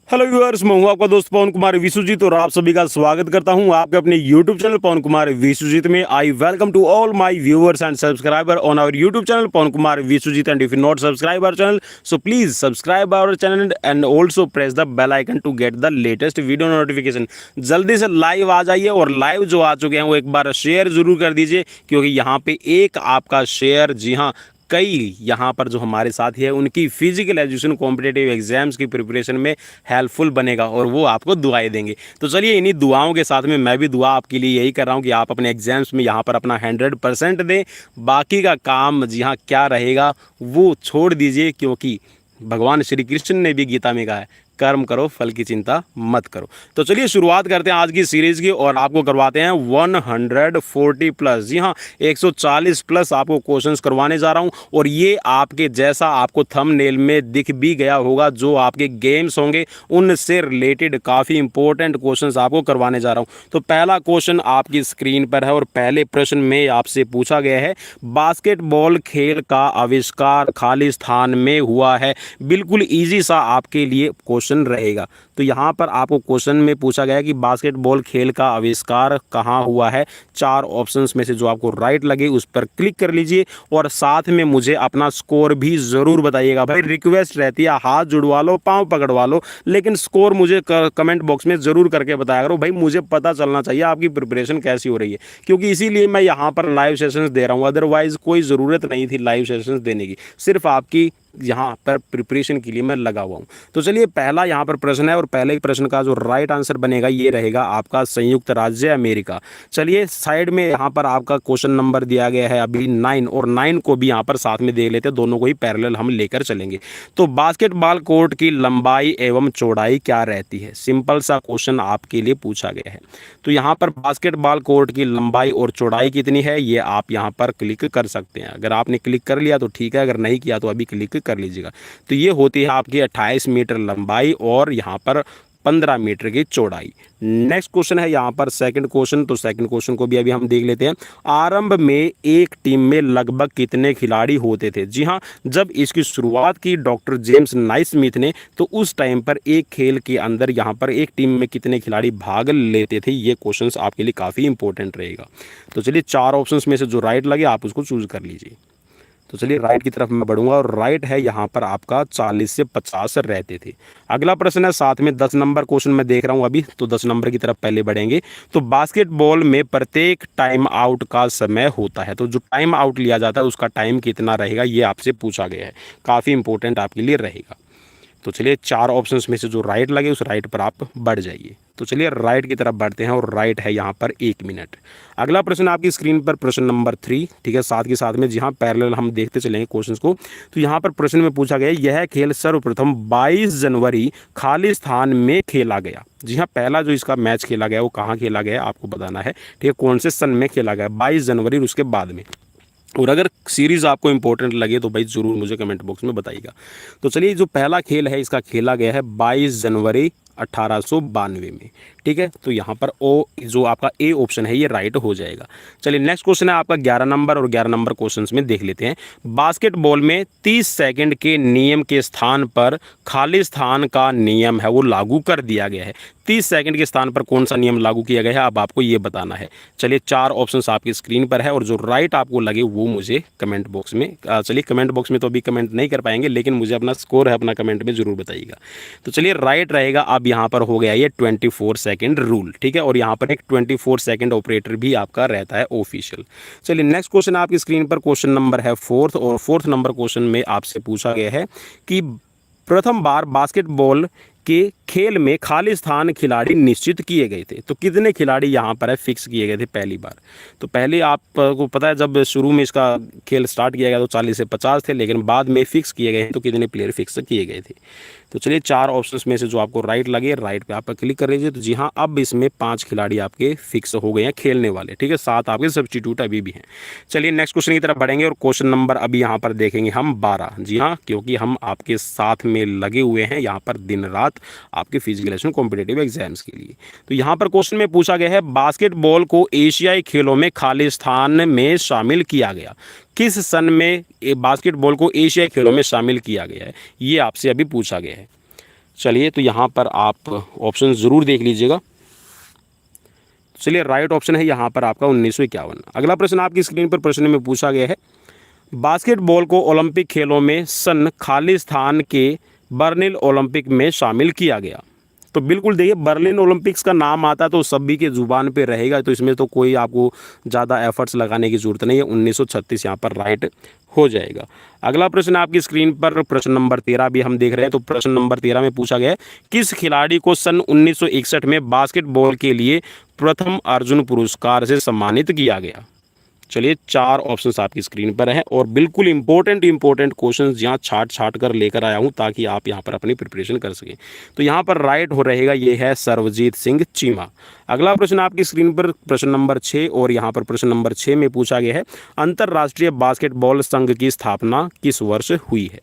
Hello viewers, मैं हूं आपका दोस्त पवन कुमार विश्वजीत और आप सभी का स्वागत करता हूं आपके अपने यूट्यूब चैनल पवन कुमार विश्वजीत में। I welcome to all my viewers and subscriber on our YouTube channel Pawan Kumar Vishwajeet. And if you not subscribe our channel so please subscribe our channel and also press the bell icon to get the latest video notification. जल्दी से live आ जाइए और live जो आ चुके हैं वो एक बार share जरूर कर दीजिए, क्योंकि यहाँ पे एक आपका शेयर, जी हाँ, कई यहाँ पर जो हमारे साथी है उनकी फिजिकल एजुकेशन कॉम्पिटेटिव एग्जाम्स की प्रिपरेशन में हेल्पफुल बनेगा और वो आपको दुआएं देंगे। तो चलिए इन्हीं दुआओं के साथ में मैं भी दुआ आपके लिए यही कर रहा हूँ कि आप अपने एग्जाम्स में यहाँ पर अपना 100% दें। बाकी का काम जी हाँ क्या रहेगा वो छोड़ दीजिए, क्योंकि भगवान श्री कृष्ण ने भी गीता में कहा है कर्म करो फल की चिंता मत करो। तो चलिए शुरुआत करते हैं आज की सीरीज़ की और आपको करवाते हैं 140 प्लस, जी हाँ 140 प्लस आपको क्वेश्चंस करवाने जा रहा हूं। और ये आपके जैसा आपको थंबनेल में दिख भी गया होगा, जो आपके गेम्स होंगे उनसे रिलेटेड काफ़ी इंपॉर्टेंट क्वेश्चंस आपको करवाने जा रहा हूं। तो पहला क्वेश्चन आपकी स्क्रीन पर है और पहले प्रश्न में आपसे पूछा गया है बास्केटबॉल खेल का आविष्कार खालिस्तान में हुआ है। बिल्कुल ईजी सा आपके लिए क्वेश्चन रहेगा। तो यहाँ पर आपको क्वेश्चन में पूछा गया है कि बास्केटबॉल खेल का आविष्कार कहाँ हुआ है। 4 ऑप्शंस में से जो आपको राइट लगे उस पर क्लिक कर लीजिए और साथ में मुझे अपना स्कोर भी ज़रूर बताइएगा। भाई रिक्वेस्ट रहती है, हाथ जुड़वा लो पाँव पकड़वा लो, लेकिन स्कोर मुझे कमेंट बॉक्स में ज़रूर करके बताया करो। भाई मुझे पता चलना चाहिए आपकी प्रिपरेशन कैसी हो रही है, क्योंकि इसीलिए मैं यहाँ पर लाइव सेशंस दे रहा हूँ। अदरवाइज़ कोई ज़रूरत नहीं थी लाइव सेशंस देने की, सिर्फ आपकी यहाँ पर प्रिपरेशन के लिए मैं लगा हुआ हूँ। तो चलिए पहला यहाँ पर प्रश्न है और पहले ही प्रश्न का जो राइट आंसर बनेगा ये रहेगा आपका संयुक्त राज्य अमेरिका। चलिए साइड में यहाँ पर आपका क्वेश्चन नंबर दिया गया है अभी 9, और 9 को भी यहाँ पर साथ में देख लेते हैं, दोनों को ही पैरेलल हम लेकर चलेंगे। तो बास्केटबॉल कोर्ट की लंबाई एवं चौड़ाई क्या रहती है? सिंपल सा क्वेश्चन आपके लिए पूछा गया है। तो यहाँ पर बास्केटबॉल कोर्ट की लंबाई और चौड़ाई कितनी है ये आप यहाँ पर क्लिक कर सकते हैं। अगर आपने क्लिक कर लिया तो ठीक है, अगर नहीं किया तो अभी क्लिक कर लीजिएगा। तो ये होती है आपकी 28 मीटर लंबाई और यहाँ पर 15 मीटर की चौड़ाई। नेक्स्ट क्वेश्चन है यहाँ पर सेकंड क्वेश्चन। तो सेकंड क्वेश्चन को भी अभी हम देख लेते हैं। आरंभ में एक टीम में लगभग कितने खिलाड़ी होते थे? जी हाँ, जब इसकी शुरुआत की डॉक्टर जेम्स नाइस्मिथ ने, तो उस टाइम पर एक खेल के अंदर यहाँ पर एक टीम में कितने खिलाड़ी भाग लेते थे? ये क्वेश्चन आपके लिए काफ़ी इंपॉर्टेंट रहेगा। तो चलिए 4 ऑप्शन में से जो राइट लगे आप उसको चूज कर लीजिए। तो चलिए राइट की तरफ मैं बढ़ूंगा और राइट है यहाँ पर आपका 40 से 50 रहते थे। अगला प्रश्न है साथ में 10 नंबर क्वेश्चन मैं देख रहा हूँ अभी, तो 10 नंबर की तरफ पहले बढ़ेंगे। तो बास्केटबॉल में प्रत्येक टाइम आउट का समय होता है, तो जो टाइम आउट लिया जाता है उसका टाइम कितना रहेगा ये आपसे पूछा गया है। काफ़ी इंपॉर्टेंट आपके लिए रहेगा। तो चलिए 4 ऑप्शंस में से जो राइट लगे उस राइट पर आप बढ़ जाइए। तो चलिए राइट की तरफ बढ़ते हैं और राइट है यहाँ पर 1 मिनट। अगला प्रश्न आपकी स्क्रीन पर प्रश्न नंबर 3, ठीक है, साथ के साथ में जी हाँ पैरेलल हम देखते चलेंगे क्वेश्चंस को। तो यहाँ पर प्रश्न में पूछा गया यह खेल सर्वप्रथम 22 जनवरी खालिस्तान में खेला गया। जी हाँ, पहला जो इसका मैच खेला गया वो कहाँ खेला गया आपको बताना है, ठीक है, कौन से सन में खेला गया, 22 जनवरी और उसके बाद में। और अगर सीरीज़ आपको इंपॉर्टेंट लगे तो भाई ज़रूर मुझे कमेंट बॉक्स में बताइएगा। तो चलिए जो पहला खेल है इसका खेला गया है 22 जनवरी 1892 में, ठीक है। तो यहाँ पर ओ जो आपका ए ऑप्शन है ये राइट हो जाएगा। चलिए नेक्स्ट क्वेश्चन है आपका 11 नंबर और 11 नंबर क्वेश्चंस में देख लेते हैं। बास्केटबॉल में 30 सेकंड के नियम के स्थान पर खालिस्तान का नियम है वो लागू कर दिया गया है। 30 सेकंड के स्थान पर कौन सा नियम लागू किया गया है अब आपको ये बताना है। चलिए 4 ऑप्शंस आपकी स्क्रीन पर है और जो राइट आपको लगे वो मुझे कमेंट बॉक्स में, चलिए कमेंट बॉक्स में तो अभी कमेंट नहीं कर पाएंगे, लेकिन मुझे अपना स्कोर है अपना कमेंट में ज़रूर बताइएगा। तो चलिए राइट रहेगा। अब यहाँ पर हो गया ये 24 सेकंड रूल, ठीक है, और यहाँ पर एक 24 सेकंड ऑपरेटर भी आपका रहता है ऑफिशियल। चलिए नेक्स्ट क्वेश्चन आपकी स्क्रीन पर क्वेश्चन नंबर है 4th और 4th नंबर क्वेश्चन में आपसे पूछा गया है कि प्रथम बार बास्केटबॉल के खेल में खालिस्तान खिलाड़ी निश्चित किए गए थे। तो कितने खिलाड़ी यहाँ पर है फिक्स किए गए थे पहली बार? तो पहले आपको पता है जब शुरू में इसका खेल स्टार्ट किया गया तो 40 से 50 थे, लेकिन बाद में फिक्स किए गए हैं तो कितने प्लेयर फिक्स किए गए थे? तो चलिए 4 ऑप्शंस में से जो आपको राइट लगे राइट पे आप क्लिक कर लीजिए। तो जी हाँ, अब इसमें 5 खिलाड़ी आपके फिक्स हो गए हैं खेलने वाले, ठीक है, 7 आपके सब्स्टिट्यूट अभी भी हैं। चलिए नेक्स्ट क्वेश्चन की तरफ बढ़ेंगे और क्वेश्चन नंबर अभी यहाँ पर देखेंगे हम 12। जी हाँ, क्योंकि हम आपके साथ में लगे हुए हैं यहाँ पर दिन रात आपके फिजिकल एजुकेशन कॉम्पिटेटिव एग्जाम्स के लिए। तो यहाँ पर क्वेश्चन में पूछा गया है बास्केटबॉल को एशियाई खेलों में खालिस्तान में शामिल किया गया। किस सन में बास्केटबॉल को एशियाई खेलों में शामिल किया गया है ये आपसे अभी पूछा गया है। चलिए, तो यहाँ पर आप ऑप्शन ज़रूर देख लीजिएगा। चलिए, राइट ऑप्शन है यहाँ पर आपका 1951। अगला प्रश्न आपकी स्क्रीन पर प्रश्न में पूछा गया है, बास्केटबॉल को ओलंपिक खेलों में सन खालिस्तान के बर्लिन ओलंपिक में शामिल किया गया। तो बिल्कुल देखिए, बर्लिन ओलंपिक्स का नाम आता तो सभी के ज़ुबान पे रहेगा, तो इसमें तो कोई आपको ज़्यादा एफर्ट्स लगाने की ज़रूरत नहीं है। 1936 यहाँ पर राइट हो जाएगा। अगला प्रश्न आपकी स्क्रीन पर प्रश्न नंबर 13 भी हम देख रहे हैं। तो प्रश्न नंबर 13 में पूछा गया है, किस खिलाड़ी को सन 1961 में बास्केटबॉल के लिए प्रथम अर्जुन पुरस्कार से सम्मानित किया गया। चलिए, 4 ऑप्शंस आपकी स्क्रीन पर हैं और बिल्कुल इंपॉर्टेंट क्वेश्चंस यहाँ छाट कर लेकर आया हूँ ताकि आप यहाँ पर अपनी प्रिपरेशन कर सकें। तो यहाँ पर राइट हो रहेगा, ये है सर्वजीत सिंह चीमा। अगला प्रश्न आपकी स्क्रीन पर प्रश्न नंबर 6 और यहाँ पर प्रश्न नंबर 6 में पूछा गया है, अंतर्राष्ट्रीय बास्केटबॉल संघ की स्थापना किस वर्ष हुई है।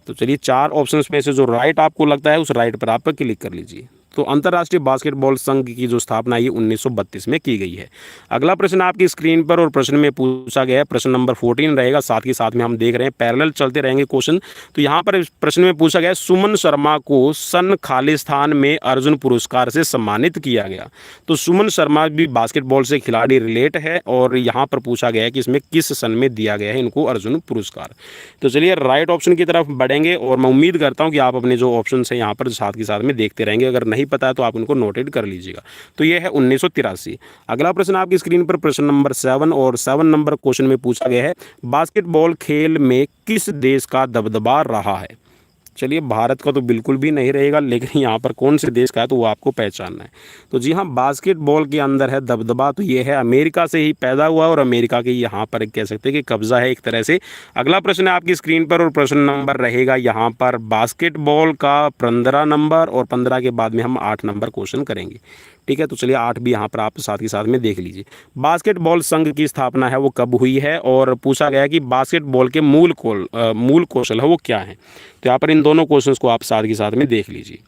तो चलिए, 4 ऑप्शंस में से जो राइट आपको लगता है उस राइट पर आप क्लिक कर लीजिए। तो अंतर्राष्ट्रीय बास्केटबॉल संघ की जो स्थापना ये 1932 में की गई है। अगला प्रश्न आपकी स्क्रीन पर और प्रश्न में पूछा गया है, प्रश्न नंबर 14 रहेगा। साथ ही साथ में हम देख रहे हैं पैरेलल चलते रहेंगे क्वेश्चन। तो यहाँ पर प्रश्न में पूछा गया है, सुमन शर्मा को सन खालिस्तान में अर्जुन पुरस्कार से सम्मानित किया गया। तो सुमन शर्मा भी बास्केटबॉल से खिलाड़ी रिलेट है और यहाँ पर पूछा गया है कि इसमें किस सन में दिया गया है इनको अर्जुन पुरस्कार। तो चलिए, राइट ऑप्शन की तरफ बढ़ेंगे और मैं उम्मीद करता हूँ कि आप अपने जो ऑप्शन है यहाँ पर साथ के साथ में देखते रहेंगे। अगर नहीं पता है तो आप उनको नोटेड कर लीजिएगा। तो ये है 1983। अगला प्रश्न आपकी स्क्रीन पर प्रश्न नंबर 7 और 7 नंबर क्वेश्चन में पूछा गया है, बास्केटबॉल खेल में किस देश का दबदबा रहा है। चलिए, भारत का तो बिल्कुल भी नहीं रहेगा, लेकिन यहाँ पर कौन से देश का है तो वो आपको पहचानना है। तो जी हाँ, बास्केटबॉल के अंदर है दबदबा, तो ये है अमेरिका से ही पैदा हुआ और अमेरिका के यहाँ पर कह सकते हैं कि कब्जा है एक तरह से। अगला प्रश्न है आपकी स्क्रीन पर और प्रश्न नंबर रहेगा यहाँ पर बास्केटबॉल का 15 नंबर और 15 के बाद में हम 8 नंबर क्वेश्चन करेंगे। ठीक है, तो चलिए 8 भी यहाँ पर आप साथ ही साथ में देख लीजिए। बास्केटबॉल संघ की स्थापना है वो कब हुई है और पूछा गया कि बास्केटबॉल के मूल कौशल है वो क्या है। तो यहाँ पर इन दोनों क्वेश्चंस को आप साथ ही साथ में देख लीजिए।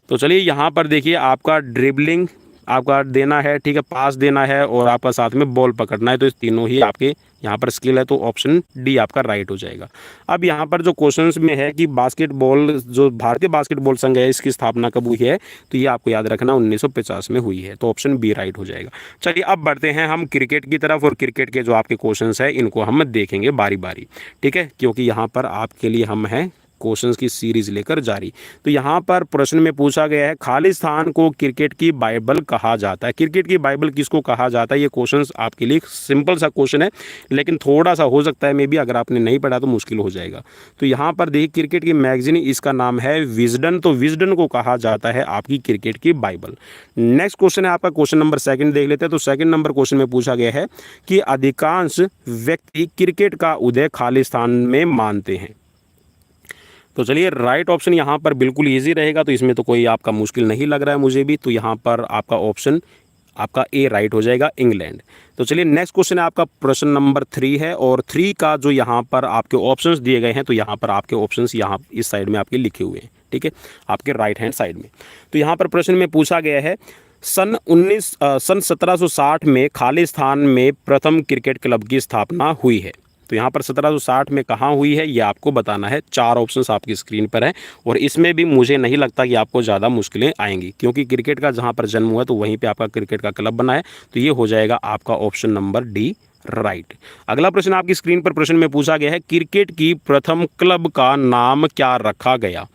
तो चलिए, यहाँ पर देखिए, आपका ड्रिबलिंग आपका देना है, ठीक है, पास देना है और आपका साथ में बॉल पकड़ना है। तो इस तीनों ही आपके यहाँ पर स्किल है, तो ऑप्शन डी आपका राइट हो जाएगा। अब यहाँ पर जो क्वेश्चंस में है कि बास्केटबॉल जो भारतीय बास्केटबॉल संघ है इसकी स्थापना कब हुई है, तो ये आपको याद रखना 1950 में हुई है। तो ऑप्शन बी राइट हो जाएगा। चलिए, अब बढ़ते हैं हम क्रिकेट की तरफ और क्रिकेट के जो आपके क्वेश्चंस है इनको हम देखेंगे बारी बारी। ठीक है, क्योंकि यहाँ पर आपके लिए हम हैं क्वेश्चंस की सीरीज लेकर जारी। तो यहाँ पर प्रश्न में पूछा गया है, खालिस्तान को क्रिकेट की बाइबल कहा जाता है। क्रिकेट की बाइबल किसको कहा जाता है, ये क्वेश्चंस आपके लिए सिंपल सा क्वेश्चन है, लेकिन थोड़ा सा हो सकता है मे बी अगर आपने नहीं पढ़ा तो मुश्किल हो जाएगा। तो यहाँ पर देखिए, क्रिकेट की मैगजीन इसका नाम है विजडन। तो विजडन को कहा जाता है आपकी क्रिकेट की बाइबल। नेक्स्ट क्वेश्चन है आपका क्वेश्चन नंबर 2 देख लेते हैं। तो 2 नंबर क्वेश्चन में पूछा गया है कि अधिकांश व्यक्ति क्रिकेट का उदय खालिस्तान में मानते हैं। तो चलिए, राइट ऑप्शन यहाँ पर बिल्कुल इजी रहेगा, तो इसमें तो कोई आपका मुश्किल नहीं लग रहा है मुझे भी। तो यहाँ पर आपका ऑप्शन आपका ए राइट हो जाएगा, इंग्लैंड। तो चलिए, नेक्स्ट क्वेश्चन है आपका प्रश्न नंबर 3 है और 3 का जो यहाँ पर आपके ऑप्शंस दिए गए हैं, तो यहाँ पर आपके ऑप्शंस यहाँ इस साइड में आपके लिखे हुए हैं। ठीक है, आपके राइट हैंड साइड में। तो यहाँ पर प्रश्न में पूछा गया है, सन 1760 में खालिस्तान में प्रथम क्रिकेट क्लब की स्थापना हुई है। तो यहाँ पर 1760 में कहाँ हुई है ये आपको बताना है। 4 ऑप्शंस आपकी स्क्रीन पर हैं और इसमें भी मुझे नहीं लगता कि आपको ज़्यादा मुश्किलें आएंगी, क्योंकि क्रिकेट का जहाँ पर जन्म हुआ तो वहीं पे आपका क्रिकेट का क्लब बना है। तो ये हो जाएगा आपका ऑप्शन नंबर डी राइट। अगला प्रश्न आपकी स्क्रीन पर प्रश्न में पूछा गया है, क्रिकेट की प्रथम क्लब का नाम क्या रखा गया।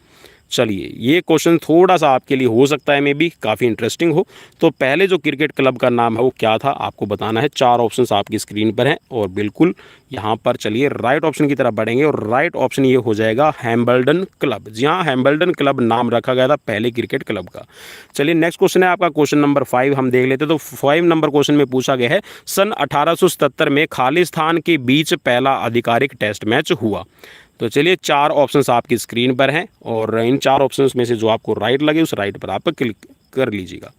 चलिए, ये क्वेश्चन थोड़ा सा आपके लिए हो सकता है मे बी काफ़ी इंटरेस्टिंग हो। तो पहले जो क्रिकेट क्लब का नाम है वो क्या था आपको बताना है। 4 ऑप्शंस आपकी स्क्रीन पर हैं और बिल्कुल यहाँ पर चलिए राइट ऑप्शन की तरफ बढ़ेंगे और राइट ऑप्शन ये हो जाएगा हैम्बल्डन क्लब। जी हाँ, हैम्बल्डन क्लब नाम रखा गया था पहले क्रिकेट क्लब का। चलिए, नेक्स्ट क्वेश्चन है आपका क्वेश्चन नंबर 5 हम देख लेते हैं। तो 5 नंबर क्वेश्चन में पूछा गया है, सन 1877 में खालिस्तान के बीच पहला आधिकारिक टेस्ट मैच हुआ। तो चलिए, 4 ऑप्शंस आपकी स्क्रीन पर हैं और इन 4 ऑप्शंस में से जो आपको राइट लगे उस राइट पर आप क्लिक कर लीजिएगा।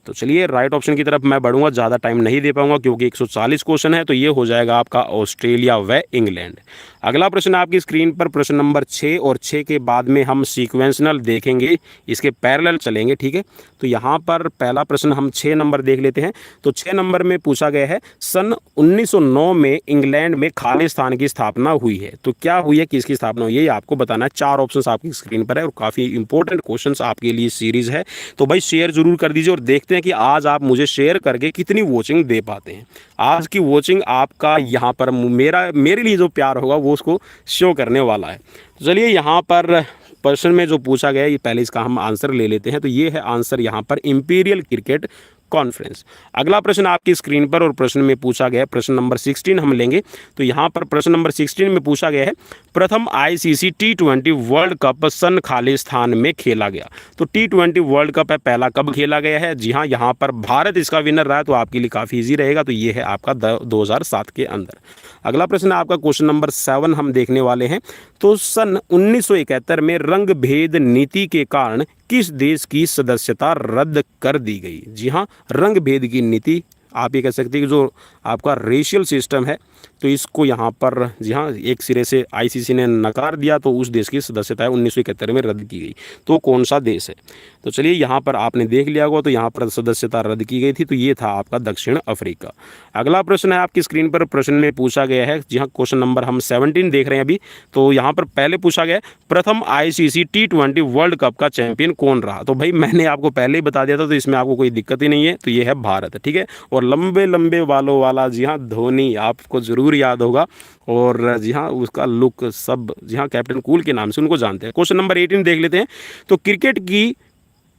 तो चलिए, राइट ऑप्शन की तरफ मैं बढ़ूंगा, ज़्यादा टाइम नहीं दे पाऊंगा क्योंकि 140 क्वेश्चन है। तो ये हो जाएगा आपका ऑस्ट्रेलिया व इंग्लैंड। अगला प्रश्न आपकी स्क्रीन पर प्रश्न नंबर 6 और 6 के बाद में हम सीक्वेंशनल देखेंगे, इसके पैरेलल चलेंगे, ठीक है। तो यहाँ पर पहला प्रश्न हम 6 नंबर देख लेते हैं। तो 6 नंबर में पूछा गया है सन 1909 में इंग्लैंड में खालिस्तान की स्थापना हुई है। तो क्या हुई है, किसकी स्थापना हुई है, ये आपको बताना है। 4 ऑप्शंस आपकी स्क्रीन पर है और काफ़ी इंपॉर्टेंट क्वेश्चंस आपके लिए सीरीज है। तो भाई शेयर जरूर कर दीजिए और देखते हैं कि आज आप मुझे शेयर करके कितनी वॉचिंग दे पाते हैं। आज की वॉचिंग आपका यहाँ पर मेरे लिए जो प्यार होगा वो उसको शो करने वाला है। तो चलिए यहाँ पर प्रश्न में जो पूछा गया है ये पहले इसका हम आंसर ले लेते हैं। तो ये है आंसर यहाँ पर इंपीरियल क्रिकेट कॉन्फ्रेंस। अगला प्रश्न आपकी स्क्रीन पर और प्रश्न में पूछा गया है प्रश्न नंबर 16 हम लेंगे। तो यहाँ पर प्रश्न नंबर 16 में पूछा गया है प्रथम आईसीसी T20 वर्ल्ड कप सन खालिस्तान में खेला गया। तो T20 वर्ल्ड कप है पहला कब खेला गया है, जी हाँ यहाँ पर भारत इसका विनर रहा है। तो आपके लिए काफ़ी ईजी रहेगा। तो ये है आपका 2007 के अंदर। अगला प्रश्न आपका क्वेश्चन नंबर 7 हम देखने वाले हैं। तो सन 1971 में रंग भेद नीति के कारण किस देश की सदस्यता रद्द कर दी गई। जी हाँ, रंग भेद की नीति, आप ये कह सकते हैं कि जो आपका रेशियल सिस्टम है तो इसको यहाँ पर जी हाँ एक सिरे से आईसीसी ने नकार दिया। तो उस देश की सदस्यता 1971 में रद्द की गई। तो कौन सा देश है, तो चलिए यहाँ पर आपने देख लिया होगा। तो यहाँ पर सदस्यता रद्द की गई थी। तो ये था आपका दक्षिण अफ्रीका। अगला प्रश्न है आपकी स्क्रीन पर, प्रश्न में पूछा गया है, जी हाँ क्वेश्चन नंबर हम 17 देख रहे हैं अभी। तो यहाँ पर पहले पूछा गया प्रथम आईसीसी T20 वर्ल्ड कप का चैंपियन कौन रहा। तो भाई मैंने आपको पहले ही बता दिया था, तो इसमें आपको कोई दिक्कत ही नहीं है। तो ये है भारत, ठीक है। और लंबे लंबे बालों वाला जी हाँ धोनी आपको जरूर याद होगा। और जी हाँ उसका लुक सब जी हाँ कैप्टन कूल के नाम से उनको जानते हैं। क्वेश्चन नंबर 18 देख लेते हैं। तो क्रिकेट की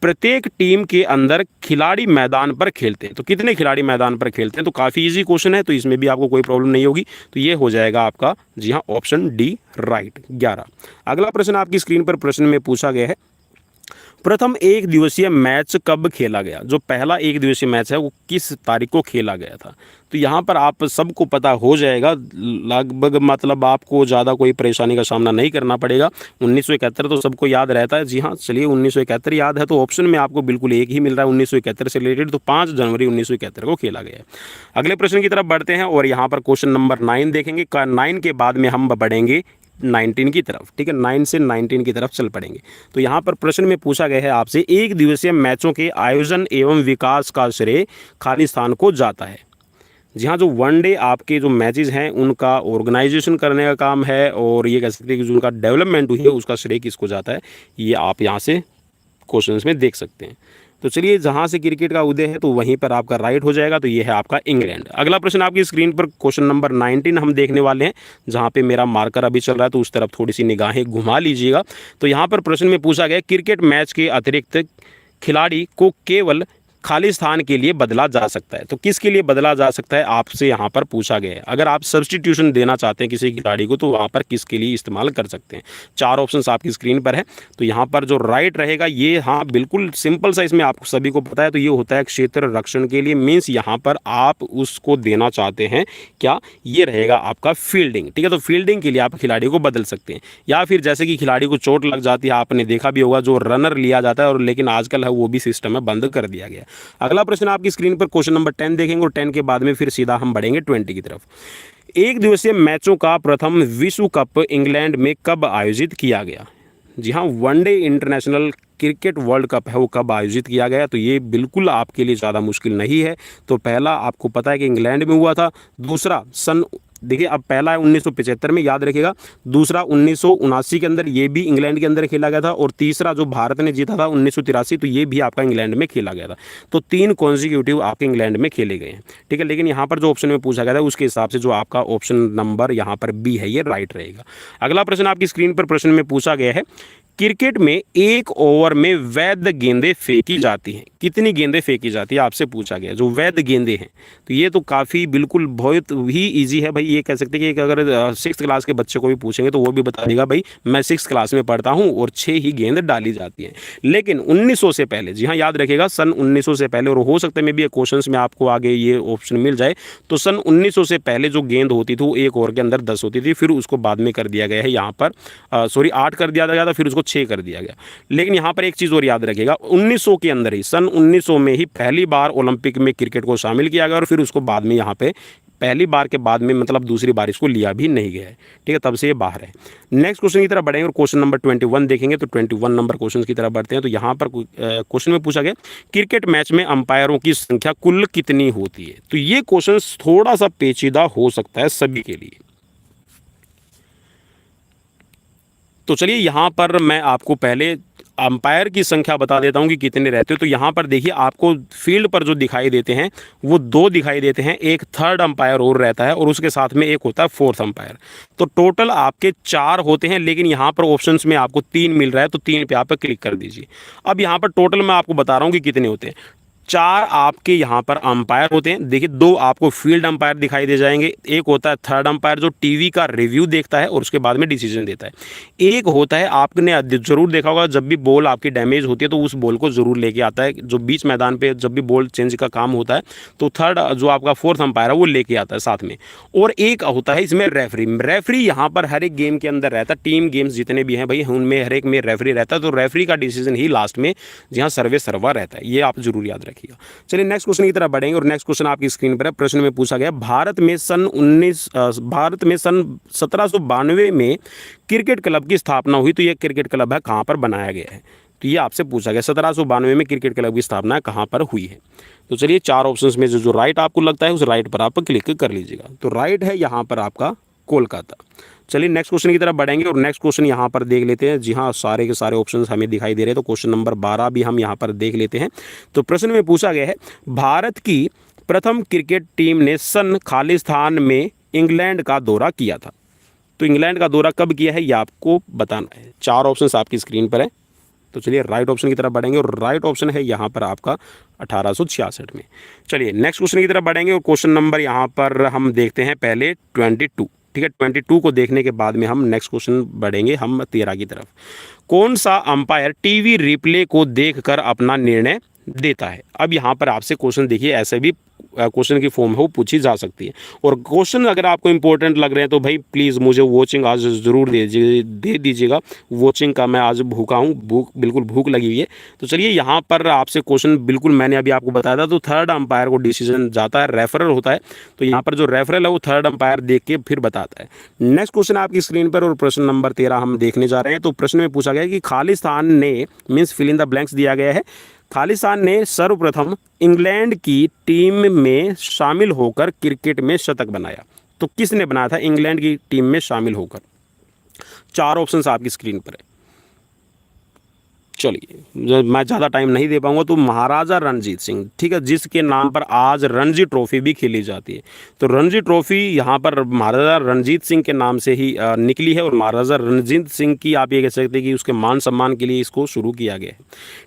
प्रत्येक टीम के अंदर खिलाड़ी मैदान पर खेलते हैं। तो कितने खिलाड़ी मैदान पर खेलते हैं। तो काफ़ी इजी क्वेश्चन है। तो इसमें भी आपको कोई प्रॉब्लम नहीं होगी। तो ये हो जाएगा आपका जी हाँ ऑप्शन डी राइट 11। अगला प्रश्न आपकी स्क्रीन पर प्रश्न में पूछा गया है प्रथम एक दिवसीय मैच कब खेला गया। जो पहला एक दिवसीय मैच है वो किस तारीख को खेला गया था। तो यहाँ पर आप सबको पता हो जाएगा लगभग, मतलब आपको ज़्यादा कोई परेशानी का सामना नहीं करना पड़ेगा। 1971 तो सबको याद रहता है। जी हाँ चलिए 1971 याद है। तो ऑप्शन में आपको बिल्कुल एक ही मिल रहा है 1971 से रिलेटेड। तो 5 जनवरी 1971 को खेला गया है। अगले प्रश्न की तरफ बढ़ते हैं और यहाँ पर क्वेश्चन नंबर 9 देखेंगे। 9 के बाद में हम बढ़ेंगे 19 की तरफ, ठीक है। 9 से 19 की तरफ चल पड़ेंगे। तो यहाँ पर प्रश्न में पूछा गया है आपसे एक दिवसीय मैचों के आयोजन एवं विकास का श्रेय खालिस्तान को जाता है। जी हाँ, जो वनडे आपके जो मैचेस हैं उनका ऑर्गेनाइजेशन करने का काम है और ये कह सकते हैं कि जो उनका डेवलपमेंट हुई है उसका श्रेय किसको जाता है, ये आप यहाँ से क्वेश्चंस में देख सकते हैं। तो चलिए जहाँ से क्रिकेट का उदय है तो वहीं पर आपका राइट हो जाएगा। तो ये है आपका इंग्लैंड। अगला प्रश्न आपकी स्क्रीन पर क्वेश्चन नंबर 19 हम देखने वाले हैं, जहाँ पे मेरा मार्कर अभी चल रहा है। तो उस तरफ थोड़ी सी निगाहें घुमा लीजिएगा। तो यहाँ पर प्रश्न में पूछा गया क्रिकेट मैच के अतिरिक्त खिलाड़ी को केवल खालिस्तान के लिए बदला जा सकता है। तो किसके लिए बदला जा सकता है आपसे यहाँ पर पूछा गया है। अगर आप सब्सटीट्यूशन देना चाहते हैं किसी खिलाड़ी को तो वहाँ पर किसके लिए इस्तेमाल कर सकते हैं। 4 ऑप्शंस आपकी स्क्रीन पर है। तो यहाँ पर जो राइट रहेगा ये हाँ बिल्कुल सिंपल सा, इसमें आपको सभी को पता है। तो ये होता है क्षेत्र रक्षण के लिए, मीन्स यहाँ पर आप उसको देना चाहते हैं क्या, ये रहेगा आपका फील्डिंग, ठीक है। तो फील्डिंग के लिए आप खिलाड़ी को बदल सकते हैं। या फिर जैसे कि खिलाड़ी को चोट लग जाती है, आपने देखा भी होगा जो रनर लिया जाता है, और लेकिन आजकल है वो भी सिस्टम है बंद कर दिया गया। अगला प्रश्न आपकी स्क्रीन पर क्वेश्चन नंबर 10 देखेंगे और 10 के बाद में फिर सीधा हम बढ़ेंगे 20 की तरफ। एक दिवसीय मैचों का प्रथम विश्व कप इंग्लैंड में कब आयोजित किया गया। जी हाँ, one day international cricket world cup है वो कब आयोजित किया गया। तो ये बिल्कुल आपके लिए ज़्यादा मुश्किल नहीं है। तो पहला आपको पता है कि इंग्लैंड में हुआ था। दूसरा देखिए अब पहला है 1975 में, याद रखिएगा। दूसरा 1979 के अंदर, ये भी इंग्लैंड के अंदर खेला गया था। और तीसरा जो भारत ने जीता था 1983, तो ये भी आपका इंग्लैंड में खेला गया था। तो 3 कॉन्जिक्यूटिव आपके इंग्लैंड में खेले गए हैं, ठीक है। लेकिन यहाँ पर जो ऑप्शन में पूछा गया था उसके हिसाब से जो आपका ऑप्शन नंबर यहाँ पर बी है ये राइट रहेगा। अगला प्रश्न आपकी स्क्रीन पर प्रश्न में पूछा गया है क्रिकेट में एक ओवर में वैध गेंदें फेंकी जाती हैं। कितनी गेंदें फेंकी जाती है आपसे पूछा गया, जो वैध गेंदें हैं। तो ये तो काफ़ी बिल्कुल बहुत ही इजी है भाई। ये कह सकते हैं कि अगर 6th क्लास के बच्चे को भी पूछेंगे तो वो भी बता देगा भाई मैं 6th क्लास में पढ़ता हूँ और 6 ही गेंद डाली जाती हैं। लेकिन 1900 से पहले, जी हाँ याद रखिएगा, सन 1900 से पहले, और हो सकता है मे भी क्वेश्चन में आपको आगे ये ऑप्शन मिल जाए। तो सन 1900 से पहले जो गेंद होती थी वो एक ओवर के अंदर 10 होती थी। फिर उसको बाद में कर दिया गया है यहाँ पर 8 कर दिया गया था, फिर उसको 6 कर दिया गया। लेकिन यहाँ पर एक चीज़ और याद रखिएगा, 1900 के अंदर ही, सन 1900 में ही पहली बार ओलंपिक में क्रिकेट को शामिल किया गया और फिर उसको बाद में यहाँ पे पहली बार के बाद में मतलब दूसरी बार इसको लिया भी नहीं गया है, ठीक है, तब से ये बाहर है। नेक्स्ट क्वेश्चन की तरफ बढ़ेंगे और क्वेश्चन नंबर 21 देखेंगे। तो 21 नंबर क्वेश्चन की तरफ बढ़ते हैं। तो यहाँ पर क्वेश्चन में पूछा गया क्रिकेट मैच में अंपायरों की संख्या कुल कितनी होती है। तो ये क्वेश्चन थोड़ा सा पेचीदा हो सकता है सभी के लिए। तो चलिए यहाँ पर मैं आपको पहले अंपायर की संख्या बता देता हूँ कि कितने रहते हैं। तो यहाँ पर देखिए आपको फील्ड पर जो दिखाई देते हैं वो 2 दिखाई देते हैं, एक थर्ड अंपायर और रहता है और उसके साथ में एक होता है फोर्थ अंपायर। तो टोटल आपके 4 होते हैं, लेकिन यहाँ पर ऑप्शंस में आपको 3 मिल रहा है, तो 3 पे आप क्लिक कर दीजिए। अब यहाँ पर टोटल मैं आपको बता रहा हूँ कि कितने होते हैं। 4 आपके यहाँ पर अंपायर होते हैं। देखिए 2 आपको फील्ड अंपायर दिखाई दे जाएंगे, एक होता है थर्ड अंपायर जो टीवी का रिव्यू देखता है और उसके बाद में डिसीजन देता है। एक होता है, आपने जरूर देखा होगा, जब भी बॉल आपकी डैमेज होती है तो उस बॉल को जरूर लेके आता है, जो बीच मैदान पे जब भी बॉल चेंज का काम होता है तो थर्ड जो आपका फोर्थ अंपायर है वो लेके आता है साथ में। और एक होता है इसमें रेफरी यहाँ पर हर एक गेम के अंदर रहता है, टीम गेम्स जितने भी हैं भाई उनमें हर एक में रेफरी रहता है। तो रेफरी का डिसीजन ही लास्ट में जहाँ सर्वे सर्वा रहता है, ये आप जरूर याद रखिएगा। चलिए नेक्स्ट क्वेश्चन की तरफ बढ़ेंगे और नेक्स्ट क्वेश्चन आपकी स्क्रीन पर है। प्रश्न में पूछा गया भारत में सन 1792 में क्रिकेट क्लब की स्थापना हुई। तो ये क्रिकेट क्लब है कहाँ पर बनाया गया है। तो ये आपसे पूछा गया 1792 में क्रिकेट क्लब की स्थापना कहाँ पर हुई है। तो चलिए 4 ऑप्शंस में जो राइट आपको लगता है उस राइट पर आप क्लिक कर लीजिएगा। तो राइट है यहाँ पर आपका कोलकाता। चलिए नेक्स्ट क्वेश्चन की तरफ बढ़ेंगे और नेक्स्ट क्वेश्चन यहाँ पर देख लेते हैं। जी हाँ, सारे के सारे ऑप्शंस हमें दिखाई दे रहे हैं। तो क्वेश्चन नंबर 12 भी हम यहाँ पर देख लेते हैं। तो प्रश्न में पूछा गया है भारत की प्रथम क्रिकेट टीम ने सन खालिस्तान में इंग्लैंड का दौरा किया था। तो इंग्लैंड का दौरा कब किया है ये आपको बताना है। 4 ऑप्शंस आपकी स्क्रीन पर है। तो चलिए राइट ऑप्शन की तरफ बढ़ेंगे और राइट ऑप्शन है यहाँ पर आपका 1866 में। चलिए नेक्स्ट क्वेश्चन की तरफ बढ़ेंगे और क्वेश्चन नंबर यहाँ पर हम देखते हैं पहले 22, ठीक है। 22 को देखने के बाद में हम नेक्स्ट क्वेश्चन बढ़ेंगे हम 13 की तरफ। कौन सा अंपायर टीवी रिप्ले को देखकर अपना निर्णय देता है। अब यहाँ पर आपसे क्वेश्चन देखिए ऐसे भी क्वेश्चन की फॉर्म है वो पूछी जा सकती है। और क्वेश्चन अगर आपको इंपॉर्टेंट लग रहे हैं तो भाई प्लीज़ मुझे वॉचिंग आज ज़रूर दे दीजिएगा। वॉचिंग का मैं आज भूखा हूँ, बिल्कुल भूख लगी हुई है। तो चलिए यहाँ पर आपसे क्वेश्चन बिल्कुल मैंने अभी आपको बताया था। तो थर्ड अंपायर को डिसीजन जाता है, रेफरल होता है। तो यहाँ पर जो रेफरल है वो थर्ड अंपायर देख के फिर बताता है। नेक्स्ट क्वेश्चन आपकी स्क्रीन पर और प्रश्न नंबर 13 हम देखने जा रहे हैं। तो प्रश्न में पूछा गया कि खालिस्तान ने means fill in the blanks दिया गया है। खालिस्तान ने सर्वप्रथम इंग्लैंड की टीम में शामिल होकर क्रिकेट में शतक बनाया। तो किसने बनाया था इंग्लैंड की टीम में शामिल होकर। 4 ऑप्शंस आपकी स्क्रीन पर है। चलिए मैं ज़्यादा टाइम नहीं दे पाऊंगा। तो महाराजा रणजीत सिंह, ठीक है, जिसके नाम पर आज रणजी ट्रॉफी भी खेली जाती है। तो रणजी ट्रॉफी यहाँ पर महाराजा रणजीत सिंह के नाम से ही निकली है। और महाराजा रणजीत सिंह की आप ये कह सकते हैं कि उसके मान सम्मान के लिए इसको शुरू किया गया है,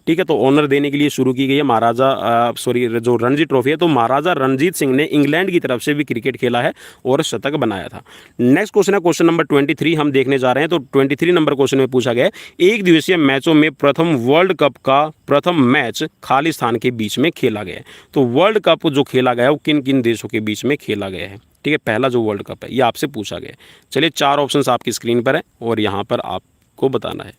ठीक है। तो ऑनर देने के लिए शुरू की गई है जो रणजी ट्रॉफी है। तो महाराजा रणजीत सिंह ने इंग्लैंड की तरफ से भी क्रिकेट खेला है और शतक बनाया था। नेक्स्ट क्वेश्चन है क्वेश्चन नंबर 23 हम देखने जा रहे हैं। तो 23 नंबर क्वेश्चन में पूछा गया एक दिवसीय मैचों में प्रथम वर्ल्ड कप का प्रथम मैच खालिस्तान के बीच में खेला गया है। तो वर्ल्ड कप जो खेला गया है वो किन किन देशों के बीच में खेला गया है, ठीक है। पहला जो वर्ल्ड कप है ये आपसे पूछा गया है। चलिए 4 ऑप्शंस आपकी स्क्रीन पर है और यहाँ पर आपको बताना है।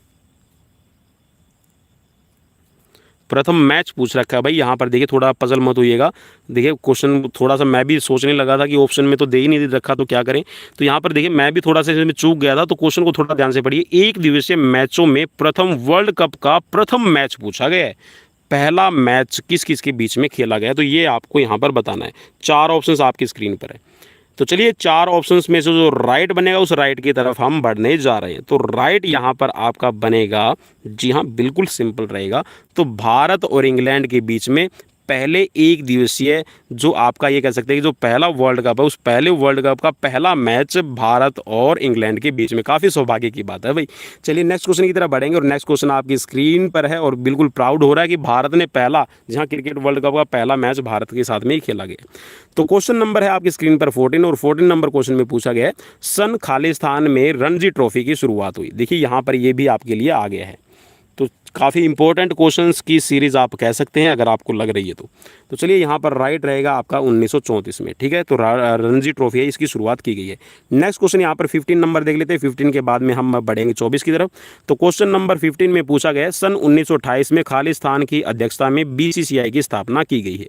प्रथम मैच पूछ रखा है भाई। यहाँ पर देखिए थोड़ा पजल मत होइएगा। देखिए क्वेश्चन थोड़ा सा मैं भी सोचने लगा था कि ऑप्शन में तो दे ही नहीं रखा तो क्या करें। तो यहाँ पर देखिए मैं भी थोड़ा सा इसमें चूक गया था। तो क्वेश्चन को थोड़ा ध्यान से पढ़िए। एक दिवसीय मैचों में प्रथम वर्ल्ड कप का प्रथम मैच पूछा गया है। पहला मैच किस किस के बीच में खेला गया, तो ये आपको यहाँ पर बताना है। 4 ऑप्शंस आपकी स्क्रीन पर है। तो चलिए 4 ऑप्शंस में से जो राइट बनेगा उस राइट की तरफ हम बढ़ने जा रहे हैं। तो राइट यहाँ पर आपका बनेगा, जी हाँ बिल्कुल सिंपल रहेगा। तो भारत और इंग्लैंड के बीच में पहले एक दिवसीय जो आपका ये कह सकते हैं कि जो पहला वर्ल्ड कप है उस पहले वर्ल्ड कप का पहला मैच भारत और इंग्लैंड के बीच में, काफ़ी सौभाग्य की बात है भाई। चलिए नेक्स्ट क्वेश्चन की तरफ बढ़ेंगे और नेक्स्ट क्वेश्चन आपकी स्क्रीन पर है और बिल्कुल प्राउड हो रहा है कि भारत ने पहला, जहां क्रिकेट वर्ल्ड कप का पहला मैच भारत के साथ में ही खेला गया। तो क्वेश्चन नंबर है आपकी स्क्रीन पर 14 और 14 नंबर क्वेश्चन में पूछा गया है सन खालिस्तान में रणजी ट्रॉफी की शुरुआत हुई। देखिए यहाँ पर ये भी आपके लिए आ गया है। तो काफ़ी इंपॉर्टेंट क्वेश्चंस की सीरीज़ आप कह सकते हैं अगर आपको लग रही है तो चलिए यहाँ पर राइट रहेगा आपका 1934 में, ठीक है। तो रणजी ट्रॉफी है, इसकी शुरुआत की गई है। नेक्स्ट क्वेश्चन यहाँ पर 15 नंबर देख लेते हैं। 15 के बाद में हम बढ़ेंगे 24 की तरफ। तो क्वेश्चन नंबर 15 में पूछा गया सन 1928 में खालिस्तान की अध्यक्षता में BCCI की स्थापना की गई है।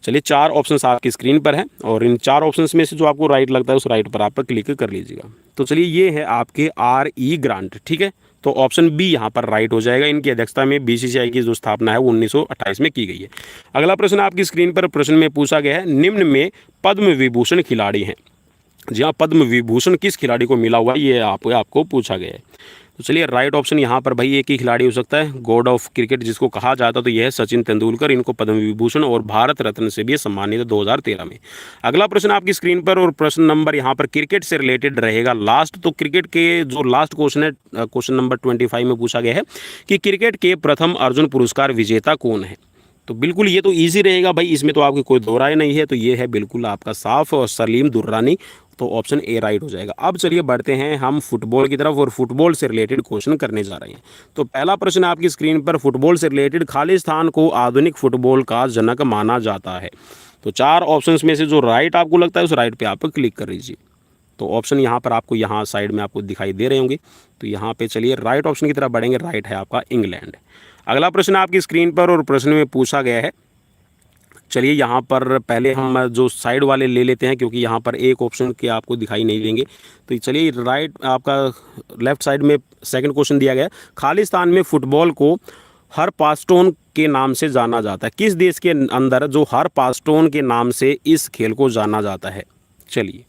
चलिए 4 ऑप्शंस आपकी स्क्रीन पर हैं और इन 4 ऑप्शंस में से जो आपको राइट लगता है उस राइट पर आप क्लिक कर लीजिएगा। तो चलिए ये है आपके RE ग्रांट, ठीक है। तो ऑप्शन बी यहाँ पर राइट हो जाएगा। इनकी अध्यक्षता में BCCI की जो स्थापना है वो 1928 में की गई है। अगला प्रश्न आपकी स्क्रीन पर प्रश्न में पूछा गया है, निम्न में पद्म विभूषण खिलाड़ी हैं। जी हाँ, पद्म विभूषण किस खिलाड़ी को मिला हुआ है ये आपको पूछा गया है। तो चलिए राइट ऑप्शन यहाँ पर भाई एक ही खिलाड़ी हो सकता है, गॉड ऑफ क्रिकेट जिसको कहा जाता है, तो यह है सचिन तेंदुलकर। इनको पद्म विभूषण और भारत रत्न से भी सम्मानित है 2013 में। अगला प्रश्न आपकी स्क्रीन पर और प्रश्न नंबर यहाँ पर क्रिकेट से रिलेटेड रहेगा लास्ट। तो क्रिकेट के जो लास्ट क्वेश्चन है, क्वेश्चन नंबर 25 में पूछा गया है कि क्रिकेट के प्रथम अर्जुन पुरस्कार विजेता कौन है। तो बिल्कुल ये तो ईजी रहेगा भाई, इसमें तो आपकी कोई दो राय नहीं है। तो ये है बिल्कुल आपका साफ और सलीम दुर्रानी। तो ऑप्शन ए राइट हो जाएगा। अब चलिए बढ़ते हैं हम फुटबॉल की तरफ और फुटबॉल से रिलेटेड क्वेश्चन करने जा रहे हैं। तो पहला प्रश्न आपकी स्क्रीन पर फुटबॉल से रिलेटेड, खालिस्तान को आधुनिक फुटबॉल का जनक माना जाता है। तो 4 ऑप्शंस में से जो राइट आपको लगता है उस राइट पे आप क्लिक कर लीजिए। तो ऑप्शन यहाँ पर आपको यहाँ साइड में आपको दिखाई दे रहे होंगे। तो यहाँ पे चलिए राइट ऑप्शन की तरफ बढ़ेंगे। राइट है आपका इंग्लैंड। अगला प्रश्न आपकी स्क्रीन पर और प्रश्न में पूछा गया है, चलिए यहाँ पर पहले हम जो साइड वाले ले लेते हैं क्योंकि यहाँ पर एक ऑप्शन के आपको दिखाई नहीं देंगे। तो चलिए राइट आपका लेफ्ट साइड में सेकंड क्वेश्चन दिया गया है, खालिस्तान में फुटबॉल को हर पास्टोन के नाम से जाना जाता है। किस देश के अंदर जो हर पास्टोन के नाम से इस खेल को जाना जाता है। चलिए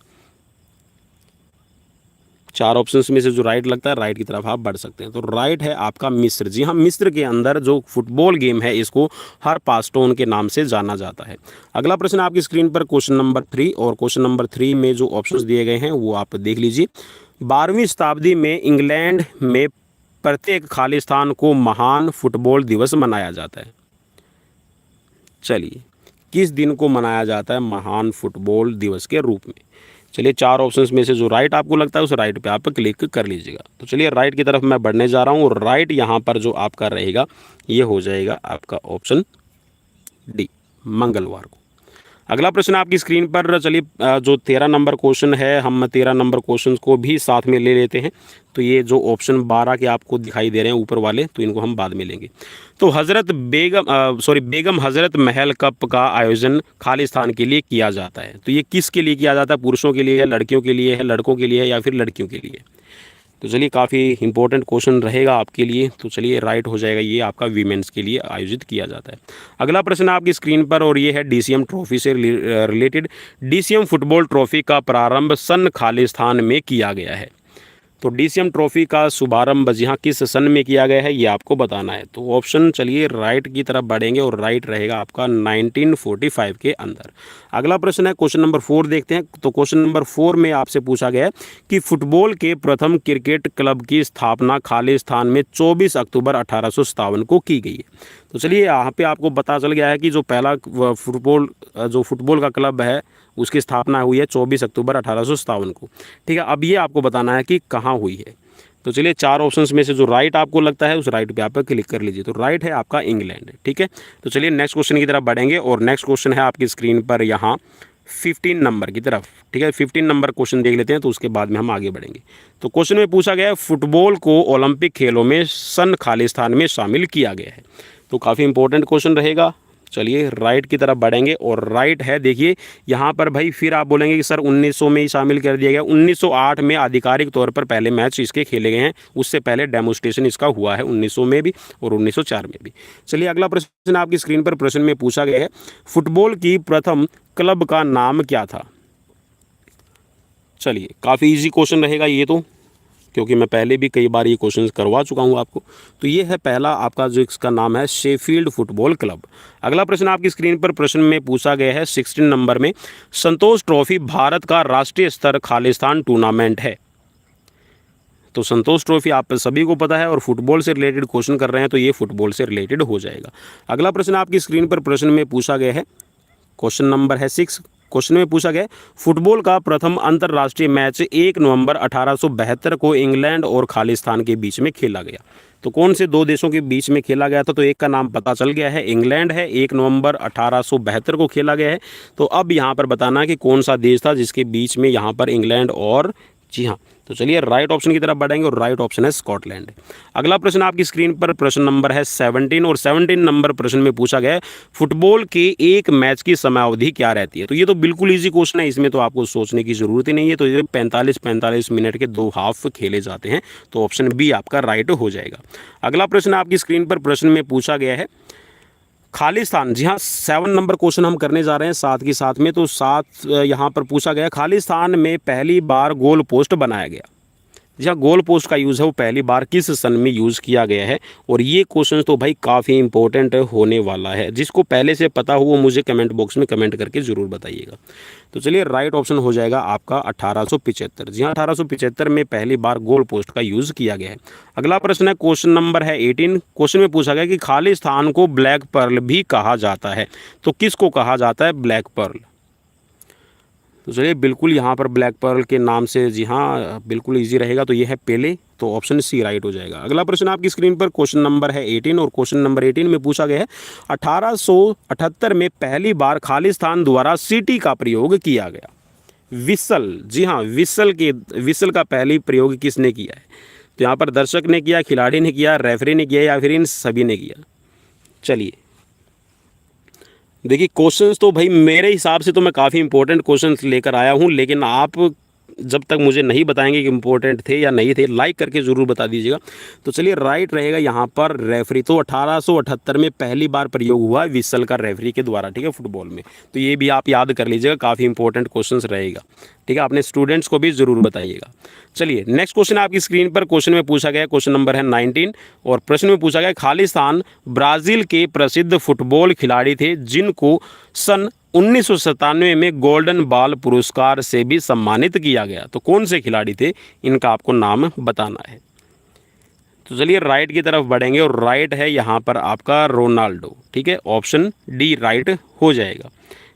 4 ऑप्शंस में से जो राइट लगता है राइट की तरफ आप बढ़ सकते हैं। तो राइट है आपका मिस्र। जी हाँ, मिस्र के अंदर जो फुटबॉल गेम है इसको हर पास्टोन के नाम से जाना जाता है। अगला प्रश्न आपकी स्क्रीन पर क्वेश्चन नंबर 3 और क्वेश्चन नंबर 3 में जो ऑप्शंस दिए गए हैं वो आप देख लीजिए। 12वीं शताब्दी में इंग्लैंड में प्रत्येक खालिस्तान को महान फुटबॉल दिवस मनाया जाता है। चलिए किस दिन को मनाया जाता है महान फुटबॉल दिवस के रूप में। चलिए 4 ऑप्शंस में से जो राइट आपको लगता है उस राइट पे आप क्लिक कर लीजिएगा। तो चलिए राइट की तरफ मैं बढ़ने जा रहा हूँ और राइट यहाँ पर जो आपका रहेगा ये हो जाएगा आपका ऑप्शन डी, मंगलवार को। अगला प्रश्न आपकी स्क्रीन पर, चलिए जो 13 नंबर क्वेश्चन है हम 13 नंबर क्वेश्चन को भी साथ में ले लेते हैं। तो ये जो ऑप्शन 12 के आपको दिखाई दे रहे हैं ऊपर वाले, तो इनको हम बाद में लेंगे। तो बेगम हज़रत महल कप का आयोजन खालिस्तान के लिए किया जाता है। तो ये किसके लिए किया जाता है, पुरुषों के लिए है, लड़कियों के लिए है, लड़कों के लिए है या फिर लड़कियों के लिए। तो चलिए काफ़ी इंपॉर्टेंट क्वेश्चन रहेगा आपके लिए। तो चलिए राइट हो जाएगा, ये आपका वीमेंस के लिए आयोजित किया जाता है। अगला प्रश्न आपकी स्क्रीन पर और ये है DCM ट्रॉफी से रिलेटेड। DCM फुटबॉल ट्रॉफी का प्रारंभ सन खालिस्तान में किया गया है। तो DCM ट्रॉफी का शुभारंभ यहाँ किस सन में किया गया है ये आपको बताना है। तो ऑप्शन चलिए राइट की तरफ बढ़ेंगे और राइट रहेगा आपका 1945 के अंदर। अगला प्रश्न है क्वेश्चन नंबर 4 देखते हैं। तो क्वेश्चन नंबर 4 में आपसे पूछा गया है कि फुटबॉल के प्रथम क्रिकेट क्लब की स्थापना खालिस्तान में 24 अक्टूबर 1857 को की गई है। तो चलिए यहाँ पे आपको पता चल गया है कि जो पहला फुटबॉल का क्लब है उसकी स्थापना हुई है 24 अक्टूबर 1857 को। ठीक है, अब ये आपको बताना है कि कहाँ हुई है। तो चलिए 4 ऑप्शंस में से जो राइट आपको लगता है उस राइट पे आप क्लिक कर लीजिए। तो राइट है आपका इंग्लैंड। ठीक है, तो चलिए नेक्स्ट क्वेश्चन की तरफ बढ़ेंगे और नेक्स्ट क्वेश्चन है आपकी स्क्रीन पर यहाँ 15 नंबर की तरफ। ठीक है, 15 नंबर क्वेश्चन देख लेते हैं तो उसके बाद में हम आगे बढ़ेंगे। तो क्वेश्चन में पूछा गया है फुटबॉल को ओलंपिक खेलों में सन खालिस्तान में शामिल किया गया है। तो काफ़ी इंपॉर्टेंट क्वेश्चन रहेगा। चलिए राइट की तरफ बढ़ेंगे और राइट है, देखिए यहाँ पर भाई फिर आप बोलेंगे कि सर 1900 में ही शामिल कर दिया गया। 1908 में आधिकारिक तौर पर पहले मैच इसके खेले गए हैं, उससे पहले डेमोस्ट्रेशन इसका हुआ है 1900 में भी और 1904 में भी। चलिए अगला प्रश्न आपकी स्क्रीन पर प्रश्न में पूछा गया है फुटबॉल की प्रथम क्लब का नाम क्या था। चलिए काफ़ी ईजी क्वेश्चन रहेगा ये तो, क्योंकि मैं पहले भी कई बार ये क्वेश्चंस करवा चुका हूँ आपको। तो ये है पहला आपका जो इसका नाम है शेफील्ड फुटबॉल क्लब। अगला प्रश्न आपकी स्क्रीन पर प्रश्न में पूछा गया है 16 नंबर में, संतोष ट्रॉफी भारत का राष्ट्रीय स्तर खालिस्तान टूर्नामेंट है। तो संतोष ट्रॉफी आप सभी को पता है और फुटबॉल से रिलेटेड क्वेश्चन कर रहे हैं तो ये फुटबॉल से रिलेटेड हो जाएगा। अगला प्रश्न आपकी स्क्रीन पर प्रश्न में पूछा गया है, क्वेश्चन नंबर है 6। क्वेश्चन में पूछा गया फुटबॉल का प्रथम अंतर्राष्ट्रीय मैच 1 नवंबर 1872 को इंग्लैंड और खालिस्तान के बीच में खेला गया। तो कौन से 2 देशों के बीच में खेला गया था। तो एक का नाम पता चल गया है, इंग्लैंड है, 1 नवंबर 1872 को खेला गया है। तो अब यहाँ पर बताना कि कौन सा देश था जिसके बीच में यहाँ पर इंग्लैंड और जी हाँ, तो चलिए राइट ऑप्शन की तरफ बढ़ेंगे और राइट ऑप्शन है स्कॉटलैंड। अगला प्रश्न आपकी स्क्रीन पर प्रश्न नंबर है 17 और 17 नंबर प्रश्न में पूछा गया है फुटबॉल के एक मैच की समयावधि क्या रहती है। तो ये तो बिल्कुल इजी क्वेश्चन है, इसमें तो आपको सोचने की ज़रूरत ही नहीं है। तो ये 45 मिनट के 2 हाफ खेले जाते हैं, तो ऑप्शन बी आपका राइट हो जाएगा। अगला प्रश्न आपकी स्क्रीन पर प्रश्न में पूछा गया है खालिस्तान, जी हाँ 7 नंबर क्वेश्चन हम करने जा रहे हैं साथ के साथ में। तो साथ यहाँ पर पूछा गया खालिस्तान में पहली बार गोल पोस्ट बनाया गया। जी हाँ, गोल पोस्ट का यूज़ है वो पहली बार किस सन में यूज़ किया गया है। और ये क्वेश्चन तो भाई काफ़ी इंपॉर्टेंट होने वाला है, जिसको पहले से पता हो वो मुझे कमेंट बॉक्स में कमेंट करके ज़रूर बताइएगा। तो चलिए राइट ऑप्शन हो जाएगा आपका 1875। जी हाँ, 1875 में पहली बार गोल पोस्ट का यूज़ किया गया है। अगला प्रश्न है क्वेश्चन नंबर है 18। क्वेश्चन में पूछा गया कि खालिस्तान को ब्लैक पर्ल भी कहा जाता है। तो किसको कहा जाता है ब्लैक पर्ल। तो चलिए बिल्कुल यहाँ पर ब्लैक पर्ल के नाम से, जी हाँ बिल्कुल इजी रहेगा। तो ये है पेले, तो ऑप्शन सी राइट हो जाएगा। अगला प्रश्न आपकी स्क्रीन पर क्वेश्चन नंबर है 18 और क्वेश्चन नंबर 18 में पूछा गया है 1878 में पहली बार खालिस्तान द्वारा सीटी का प्रयोग किया गया। विसल, जी हाँ विसल का पहली प्रयोग किसने किया है। तो यहाँ पर दर्शक ने किया, खिलाड़ी ने किया, रेफरी ने किया या फिर इन सभी ने किया। चलिए देखिए क्वेश्चंस तो भाई मेरे हिसाब से तो मैं काफ़ी इंपॉर्टेंट क्वेश्चंस लेकर आया हूं, लेकिन आप जब तक मुझे नहीं बताएंगे कि इंपॉर्टेंट थे या नहीं थे, लाइक करके ज़रूर बता दीजिएगा। तो चलिए राइट रहेगा यहाँ पर रेफरी। तो 1878 में पहली बार प्रयोग हुआ विसल का रेफरी के द्वारा, ठीक है, फुटबॉल में। तो ये भी आप याद कर लीजिएगा, काफ़ी इंपॉर्टेंट क्वेश्चन रहेगा, ठीक है। अपने स्टूडेंट्स को भी ज़रूर बताइएगा। चलिए नेक्स्ट क्वेश्चन आपकी स्क्रीन पर क्वेश्चन में पूछा गया, क्वेश्चन नंबर है 19 और प्रश्न में पूछा गया खालिस्तान ब्राज़ील के प्रसिद्ध फुटबॉल खिलाड़ी थे जिनको सन 1997 में गोल्डन बॉल पुरस्कार से भी सम्मानित किया गया। तो कौन से खिलाड़ी थे, इनका आपको नाम बताना है। तो चलिए राइट की तरफ बढ़ेंगे और राइट है यहाँ पर आपका रोनाल्डो, ठीक है, ऑप्शन डी राइट हो जाएगा।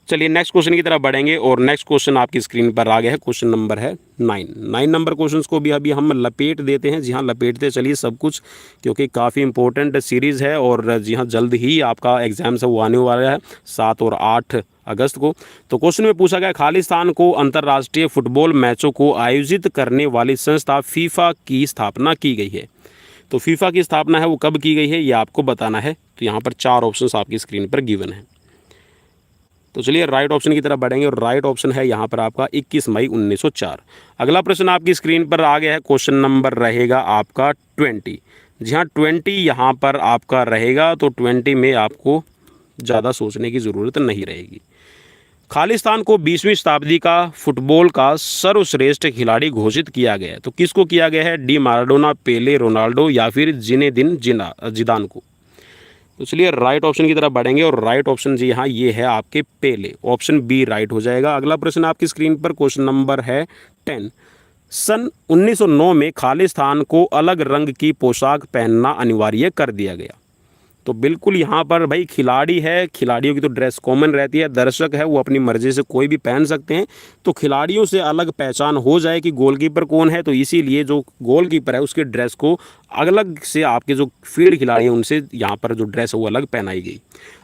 चलिए नेक्स्ट क्वेश्चन की तरफ बढ़ेंगे और नेक्स्ट क्वेश्चन आपकी स्क्रीन पर आ गया है, क्वेश्चन नंबर है 9 नंबर क्वेश्चंस को भी अभी हम लपेट देते हैं। जी हाँ लपेटते चलिए सब कुछ, क्योंकि काफ़ी इंपॉर्टेंट सीरीज़ है और जी हाँ जल्द ही आपका एग्जाम से वो आने वाला है 7 और 8 अगस्त को। तो क्वेश्चन में पूछा गया खालिस्तान को अंतर्राष्ट्रीय फुटबॉल मैचों को आयोजित करने वाली संस्था फीफा की स्थापना की गई है। तो फीफा की स्थापना है वो कब की गई है ये आपको बताना है। तो यहाँ पर 4 ऑप्शंस आपकी स्क्रीन पर गिवन है। तो चलिए राइट ऑप्शन की तरफ बढ़ेंगे और राइट ऑप्शन है यहाँ पर आपका 21 मई 1904। अगला प्रश्न आपकी स्क्रीन पर आ गया है, क्वेश्चन नंबर रहेगा आपका 20। जी हाँ 20 यहाँ पर आपका रहेगा। तो 20 में आपको ज़्यादा सोचने की ज़रूरत नहीं रहेगी। खालिस्तान को 20वीं शताब्दी का फुटबॉल का सर्वश्रेष्ठ खिलाड़ी घोषित किया गया है। तो किसको किया गया है, डी माराडोना, पेले, रोनाल्डो या फिर जिनेदिन जिदान को। तो चलिए राइट ऑप्शन की तरफ बढ़ेंगे और राइट ऑप्शन जी हाँ ये है आपके पेले, ऑप्शन बी राइट हो जाएगा। अगला प्रश्न आपकी स्क्रीन पर क्वेश्चन नंबर है 10। सन 1909 में खालिस्तान को अलग रंग की पोशाक पहनना अनिवार्य कर दिया गया। तो बिल्कुल यहाँ पर भाई खिलाड़ी है, खिलाड़ियों की तो ड्रेस कॉमन रहती है, दर्शक है वो अपनी मर्जी से कोई भी पहन सकते हैं। तो खिलाड़ियों से अलग पहचान हो जाए कि गोलकीपर कौन है, तो इसीलिए जो गोलकीपर है उसके ड्रेस को अलग से आपके जो फील्ड खिलाड़ी हैं उनसे यहाँ पर जो ड्रेस है वो अलग पहनाई गई।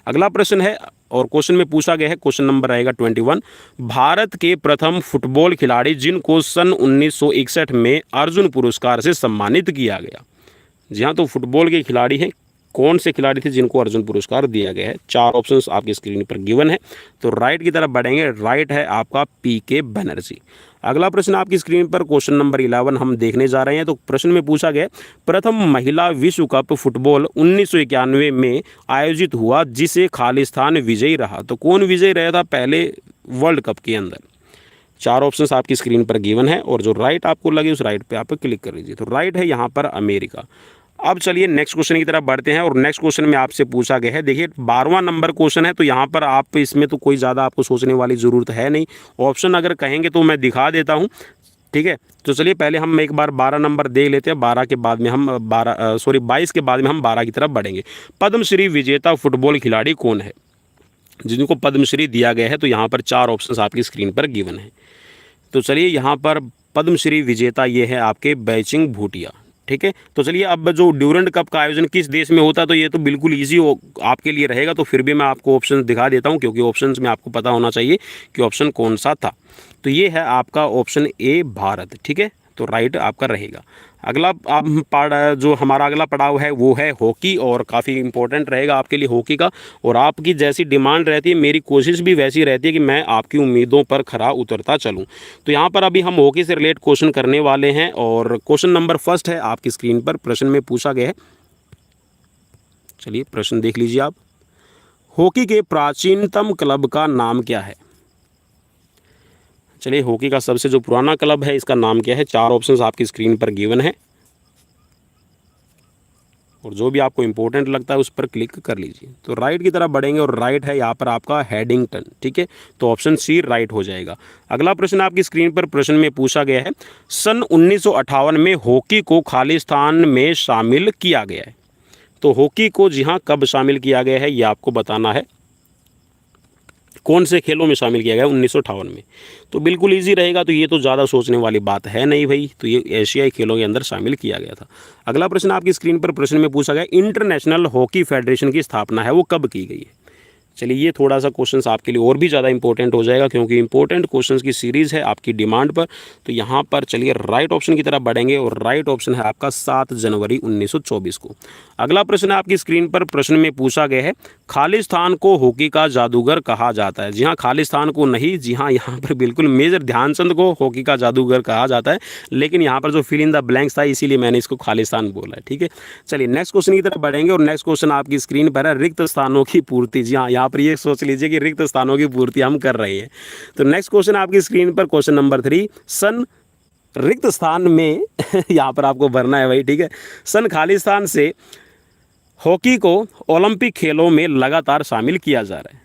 अगला प्रश्न है और क्वेश्चन में पूछा गया है, क्वेश्चन नंबर रहेगा 21। भारत के प्रथम फुटबॉल खिलाड़ी जिनको सन 1961 में अर्जुन पुरस्कार से सम्मानित किया गया। जी हाँ तो फुटबॉल के खिलाड़ी हैं, कौन से खिलाड़ी थे जिनको अर्जुन पुरस्कार दिया गया है। 4 ऑप्शंस आपकी स्क्रीन पर गिवन है। तो राइट की तरफ बढ़ेंगे, राइट है आपका पीके बनर्जी। अगला प्रश्न आपकी स्क्रीन पर क्वेश्चन नंबर 11 हम देखने जा रहे हैं। तो प्रश्न में पूछा गया प्रथम महिला विश्व कप फुटबॉल 1991 में आयोजित हुआ जिसे खालिस्तान विजयी रहा। तो कौन विजयी रहा था पहले वर्ल्ड कप के अंदर। 4 ऑप्शंस आपकी स्क्रीन पर गिवन है और जो राइट आपको लगे उस राइट पे आप क्लिक कर लीजिए। तो राइट है यहाँ पर अमेरिका। अब चलिए नेक्स्ट क्वेश्चन की तरफ बढ़ते हैं और नेक्स्ट क्वेश्चन में आपसे पूछा गया है, देखिए 12वां नंबर क्वेश्चन है। तो यहाँ पर आप इसमें तो कोई ज़्यादा आपको सोचने वाली ज़रूरत है नहीं, ऑप्शन अगर कहेंगे तो मैं दिखा देता हूँ, ठीक है। तो चलिए पहले हम एक बार 12 नंबर देख लेते हैं, 12 के बाद में हम 22 के बाद में हम 12 की तरफ बढ़ेंगे। पद्मश्री विजेता फुटबॉल खिलाड़ी कौन है जिनको पद्मश्री दिया गया है। तो यहाँ पर 4 ऑप्शन आपकी स्क्रीन पर गिवन है। तो चलिए यहाँ पर पद्मश्री विजेता ये है आपके बैचिंग भूटिया, ठीक है। तो चलिए अब जो ड्यूरेंट कप का आयोजन किस देश में होता है, तो ये तो बिल्कुल इजी आपके लिए रहेगा। तो फिर भी मैं आपको ऑप्शन दिखा देता हूँ क्योंकि ऑप्शंस में आपको पता होना चाहिए कि ऑप्शन कौन सा था। तो ये है आपका ऑप्शन ए भारत, ठीक है, तो राइट आपका रहेगा। अगला जो हमारा अगला पड़ाव है वो है हॉकी, और काफ़ी इंपॉर्टेंट रहेगा आपके लिए हॉकी का। और आपकी जैसी डिमांड रहती है, मेरी कोशिश भी वैसी रहती है कि मैं आपकी उम्मीदों पर खरा उतरता चलूं। तो यहाँ पर अभी हम हॉकी से रिलेटेड क्वेश्चन करने वाले हैं, और क्वेश्चन नंबर फर्स्ट है आपकी स्क्रीन पर। प्रश्न में पूछा गया है, चलिए प्रश्न देख लीजिए आप। हॉकी के प्राचीनतम क्लब का नाम क्या है? चलिए, हॉकी का सबसे जो पुराना क्लब है इसका नाम क्या है? 4 ऑप्शंस आपकी स्क्रीन पर गिवन है, और जो भी आपको इंपॉर्टेंट लगता है उस पर क्लिक कर लीजिए। तो राइट की तरफ बढ़ेंगे, और राइट है यहाँ पर आपका हेडिंगटन। ठीक है, तो ऑप्शन सी राइट हो जाएगा। अगला प्रश्न आपकी स्क्रीन पर प्रश्न में पूछा गया है, सन 1958 में हॉकी को खालिस्तान में शामिल किया गया है। तो हॉकी को जी हाँ कब शामिल किया गया है ये आपको बताना है। कौन से खेलों में शामिल किया गया 1958 में? तो बिल्कुल इजी रहेगा, तो ये तो ज़्यादा सोचने वाली बात है नहीं भाई, तो ये एशियाई खेलों के अंदर शामिल किया गया था। अगला प्रश्न आपकी स्क्रीन पर प्रश्न में पूछा गया, इंटरनेशनल हॉकी फेडरेशन की स्थापना है वो कब की गई है? चलिए, ये थोड़ा सा क्वेश्चंस आपके लिए और भी ज़्यादा इंपॉर्टेंट हो जाएगा, क्योंकि इंपॉर्टेंट क्वेश्चंस की सीरीज़ है आपकी डिमांड पर। तो यहाँ पर चलिए राइट ऑप्शन की तरफ बढ़ेंगे, और राइट ऑप्शन है आपका 7 जनवरी 1924 को। अगला प्रश्न आपकी स्क्रीन पर प्रश्न में पूछा गया है, खालिस्तान को हॉकी का जादूगर कहा जाता है। जी हाँ, खालिस्तान को नहीं, जी हाँ यहाँ पर बिल्कुल मेजर ध्यानचंद को हॉकी का जादूगर कहा जाता है, लेकिन यहाँ पर जो फिल इन द ब्लैंक्स था इसीलिए मैंने इसको खालिस्तान बोला है। ठीक है, चलिए नेक्स्ट क्वेश्चन की तरफ बढ़ेंगे, और नेक्स्ट क्वेश्चन आपकी स्क्रीन पर है, रिक्त स्थानों की पूर्ति। जी हाँ, यहाँ पर ये सोच लीजिए कि रिक्त स्थानों की पूर्ति हम कर रहे हैं। तो नेक्स्ट क्वेश्चन आपकी स्क्रीन पर क्वेश्चन नंबर 3, सन रिक्त स्थान में यहाँ पर आपको भरना है भाई। ठीक है, सन खालिस्तान से हॉकी को ओलंपिक खेलों में लगातार शामिल किया जा रहा है।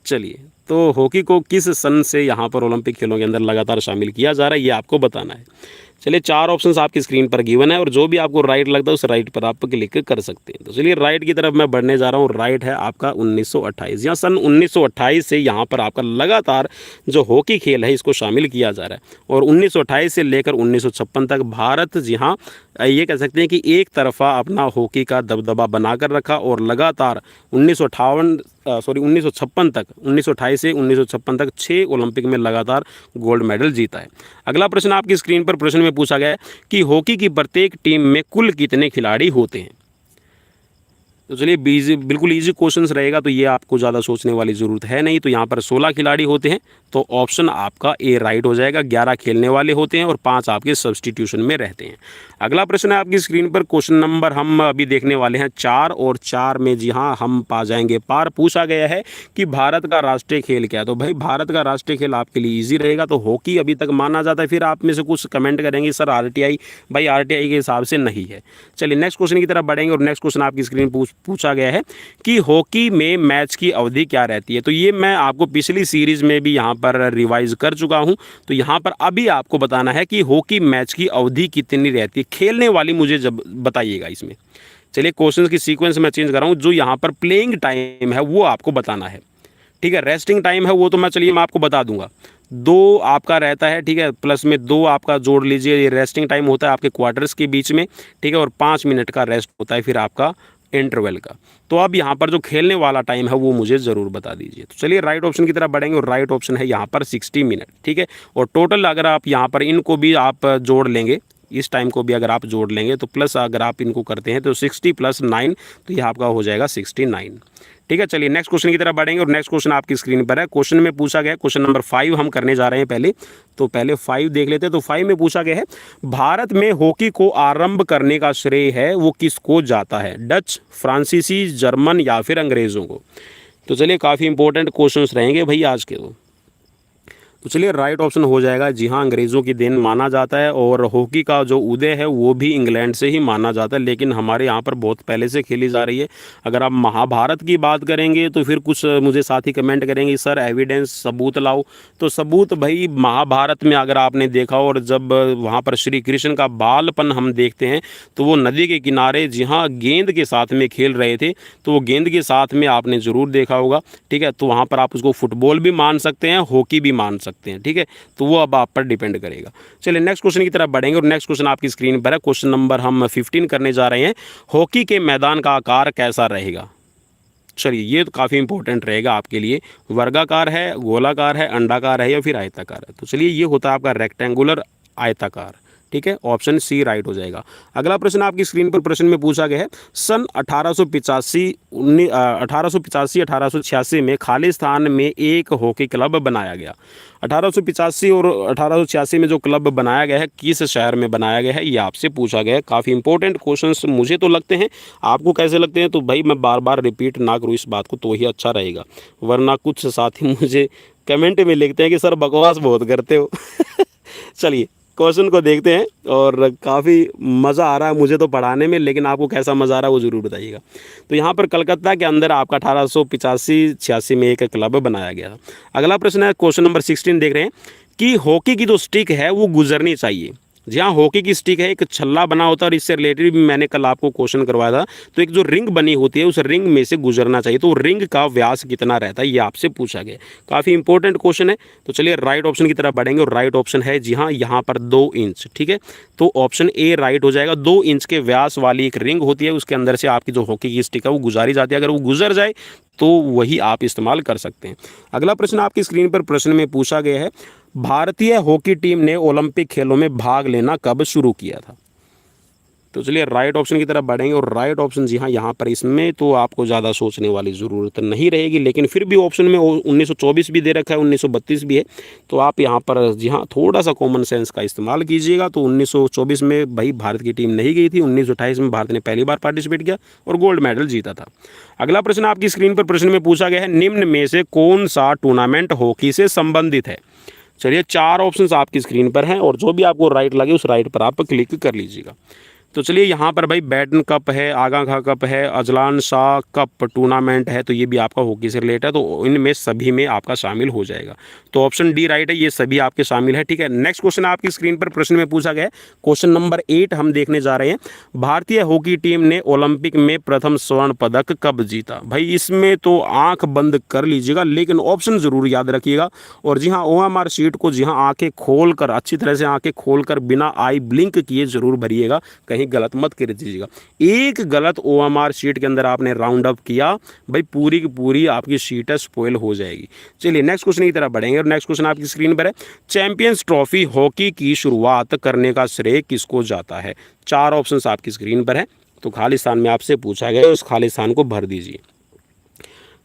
चलिए, तो हॉकी को किस सन से यहाँ पर ओलंपिक खेलों के अंदर लगातार शामिल किया जा रहा है ये आपको बताना है। चलिए, 4 ऑप्शंस आपकी स्क्रीन पर गिवन है, और जो भी आपको राइट लगता है उस राइट पर आप क्लिक कर सकते हैं। तो चलिए राइट की तरफ मैं बढ़ने जा रहा हूँ। राइट है आपका 1928। यहाँ सन 1928 से यहाँ पर आपका लगातार जो हॉकी खेल है इसको शामिल किया जा रहा है, और 1928 से लेकर 1956 तक भारत जी हाँ ये कह सकते हैं कि एक तरफा अपना हॉकी का दबदबा बनाकर रखा, और लगातार 1956 तक, 1928 से 1956 तक 6 ओलंपिक में लगातार गोल्ड मेडल जीता है। अगला प्रश्न आपकी स्क्रीन पर प्रश्न में पूछा गया है कि हॉकी की प्रत्येक टीम में कुल कितने खिलाड़ी होते हैं? तो चलिए बिल्कुल इजी क्वेश्चंस रहेगा, तो ये आपको ज़्यादा सोचने वाली ज़रूरत है नहीं। तो यहाँ पर 16 खिलाड़ी होते हैं, तो ऑप्शन आपका ए राइट हो जाएगा। 11 खेलने वाले होते हैं, और 5 आपके सब्स्टिट्यूशन में रहते हैं। अगला प्रश्न है आपकी स्क्रीन पर क्वेश्चन नंबर हम अभी देखने वाले हैं 4, और 4 में जी हाँ हम पा जाएंगे पार। पूछा गया है कि भारत का राष्ट्रीय खेल क्या है? तो भाई भारत का राष्ट्रीय खेल आपके लिए ईजी रहेगा, तो हॉकी अभी तक माना जाता है। फिर आप में से कुछ कमेंट करेंगे सर RTI, भाई RTI के हिसाब से नहीं है। चलिए नेक्स्ट क्वेश्चन की तरफ बढ़ेंगे, और नेक्स्ट क्वेश्चन आपकी स्क्रीन पूछा गया है कि हॉकी में मैच की अवधि क्या रहती है? तो ये मैं आपको पिछली सीरीज में भी यहाँ पर रिवाइज कर चुका हूँ, तो यहाँ पर अभी आपको बताना है कि हॉकी मैच की अवधि कितनी रहती है। खेलने वाली मुझे जब बताइएगा इसमें। चलिए क्वेश्चंस की सीक्वेंस मैं चेंज कर रहा हूँ। जो यहाँ पर प्लेइंग टाइम है वो आपको बताना है, ठीक है। रेस्टिंग टाइम है वो तो मैं आपको बता दूंगा, 2 आपका रहता है, ठीक है, प्लस में 2 आपका जोड़ लीजिए। ये रेस्टिंग टाइम होता है आपके क्वार्टर्स के बीच में, ठीक है, और 5 मिनट का रेस्ट होता है फिर आपका इंटरवल का। तो अब यहाँ पर जो खेलने वाला टाइम है वो मुझे ज़रूर बता दीजिए। तो चलिए राइट ऑप्शन की तरफ बढ़ेंगे, और राइट ऑप्शन है यहाँ पर 60 मिनट, ठीक है। और टोटल अगर आप यहाँ पर इनको भी आप जोड़ लेंगे, इस टाइम को भी अगर आप जोड़ लेंगे, तो प्लस अगर आप इनको करते हैं तो 60 + 9, तो ये आपका हो जाएगा 69, ठीक है। चलिए नेक्स्ट क्वेश्चन की तरफ बढ़ेंगे, और नेक्स्ट क्वेश्चन आपकी स्क्रीन पर है। क्वेश्चन में पूछा गया, क्वेश्चन नंबर 5 हम करने जा रहे हैं पहले, तो पहले 5 देख लेते हैं। तो 5 में पूछा गया है, भारत में हॉकी को आरंभ करने का श्रेय है वो किसको जाता है? डच, फ्रांसीसी, जर्मन या फिर अंग्रेज़ों को? तो चलिए काफ़ी इंपॉर्टेंट क्वेश्चंस रहेंगे भाई आज के। तो चलिए राइट ऑप्शन हो जाएगा, जी हाँ अंग्रेज़ों की देन माना जाता है, और हॉकी का जो उदय है वो भी इंग्लैंड से ही माना जाता है, लेकिन हमारे यहाँ पर बहुत पहले से खेली जा रही है। अगर आप महाभारत की बात करेंगे तो फिर कुछ मुझे साथी कमेंट करेंगे सर एविडेंस सबूत लाओ। तो सबूत भाई महाभारत में अगर आपने देखा, और जब वहाँ पर श्री कृष्ण का बालपन हम देखते हैं तो वो नदी के किनारे जी हाँ गेंद के साथ में खेल रहे थे, तो वो गेंद के साथ में आपने ज़रूर देखा होगा, ठीक है। तो वहाँ पर आप उसको फुटबॉल भी मान सकते हैं, हॉकी भी मान सकते हैं, ठीक है। तो वो अब आप पर डिपेंड करेगा। चलिए नेक्स्ट क्वेश्चन की तरफ बढ़ेंगे, और नेक्स्ट क्वेश्चन आपकी स्क्रीन पर है। क्वेश्चन नंबर हम 15 करने जा रहे हैं, हॉकी के मैदान का आकार कैसा रहेगा? चलिए ये तो काफ़ी इंपॉर्टेंट रहेगा आपके लिए। वर्गाकार है, गोलाकार है, अंडाकार है या फिर आयताकार है? तो चलिए ये होता है आपका रेक्टेंगुलर, आयताकार, ठीक है, ऑप्शन सी राइट हो जाएगा। अगला प्रश्न आपकी स्क्रीन पर प्रश्न में पूछा गया है, सन 1885 में खालिस्तान में एक हॉकी क्लब बनाया गया। 1885 और 1886 में जो क्लब बनाया गया है किस शहर में बनाया गया है, ये आपसे पूछा गया है। काफ़ी इंपॉर्टेंट क्वेश्चंस मुझे तो लगते हैं, आपको कैसे लगते हैं तो भाई मैं बार बार रिपीट ना करूँ इस बात को तो ही अच्छा रहेगा, वरना कुछ साथी मुझे कमेंट में लिखते हैं कि सर बकवास बहुत करते हो। चलिए क्वेश्चन को देखते हैं, और काफ़ी मज़ा आ रहा है मुझे तो पढ़ाने में, लेकिन आपको कैसा मज़ा आ रहा है वो ज़रूर बताइएगा। तो यहाँ पर कलकत्ता के अंदर आपका 1885-86 में एक क्लब बनाया गया था। अगला प्रश्न है क्वेश्चन नंबर 16 देख रहे हैं कि हॉकी की जो स्टिक है वो गुजरनी चाहिए। जी हाँ, हॉकी की स्टिक है, एक छल्ला बना होता है, और इससे रिलेटेड भी मैंने कल आपको क्वेश्चन करवाया था। तो एक जो रिंग बनी होती है उस रिंग में से गुजरना चाहिए, तो रिंग का व्यास कितना रहता है ये आपसे पूछा गया। काफ़ी इंपॉर्टेंट क्वेश्चन है। तो चलिए राइट ऑप्शन की तरफ बढ़ेंगे, और राइट ऑप्शन है जी हाँ यहाँ पर 2 इंच। ठीक है, तो ऑप्शन ए राइट हो जाएगा। 2 इंच के व्यास वाली एक रिंग होती है, उसके अंदर से आपकी जो हॉकी की स्टिक है वो गुजारी जाती है। अगर वो गुजर जाए तो वही आप इस्तेमाल कर सकते हैं। अगला प्रश्न आपकी स्क्रीन पर प्रश्न में पूछा गया है, भारतीय हॉकी टीम ने ओलंपिक खेलों में भाग लेना कब शुरू किया था। तो चलिए राइट ऑप्शन की तरफ बढ़ेंगे, और राइट ऑप्शन जी हाँ यहाँ पर इसमें तो आपको ज़्यादा सोचने वाली ज़रूरत नहीं रहेगी, लेकिन फिर भी ऑप्शन में 1924 भी दे रखा है, 1932 भी है, तो आप यहाँ पर जी हाँ थोड़ा सा कॉमन सेंस का इस्तेमाल कीजिएगा। तो 1924 में भाई भारत की टीम नहीं गई थी, 1928 में भारत ने पहली बार पार्टिसिपेट किया और गोल्ड मेडल जीता था। अगला प्रश्न आपकी स्क्रीन पर प्रश्न में पूछा गया है, निम्न में से कौन सा टूर्नामेंट हॉकी से संबंधित है। चलिए 4 ऑप्शंस आपकी स्क्रीन पर हैं, और जो भी आपको राइट लगे उस राइट पर आप क्लिक कर लीजिएगा। तो चलिए यहाँ पर भाई बैटन कप है, आगा खां कप है, अजलान शाह कप टूर्नामेंट है, तो ये भी आपका हॉकी से रिलेटेड है, तो इनमें सभी में आपका शामिल हो जाएगा। तो ऑप्शन डी राइट है, ये सभी आपके शामिल है। ठीक है, नेक्स्ट क्वेश्चन आपकी स्क्रीन पर प्रश्न में पूछा गया है, क्वेश्चन नंबर 8 हम देखने जा रहे हैं, भारतीय हॉकी टीम ने ओलंपिक में प्रथम स्वर्ण पदक कब जीता। भाई इसमें तो आंख बंद कर लीजिएगा, लेकिन ऑप्शन जरूर याद रखिएगा। और जी हाँ OMR शीट को जी हाँ आंखें खोलकर, अच्छी तरह से आंखें खोलकर बिना आई ब्लिंक किए जरूर भरिएगा, कहीं गलत मत कर दीजिएगा। एक गलत OMR शीट के अंदर आपने राउंड अप किया भाई पूरी की पूरी आपकी शीट स्पॉइल हो जाएगी। चलिए नेक्स्ट क्वेश्चन की तरफ बढ़ेंगे, और नेक्स्ट क्वेश्चन आपकी स्क्रीन पर है, चैंपियंस ट्रॉफी हॉकी की शुरुआत करने का श्रेय किसको जाता है। 4 ऑप्शंस आपकी स्क्रीन पर है, तो खालिस्तान में आपसे पूछा गया, उस खालिस्तान को भर दीजिए।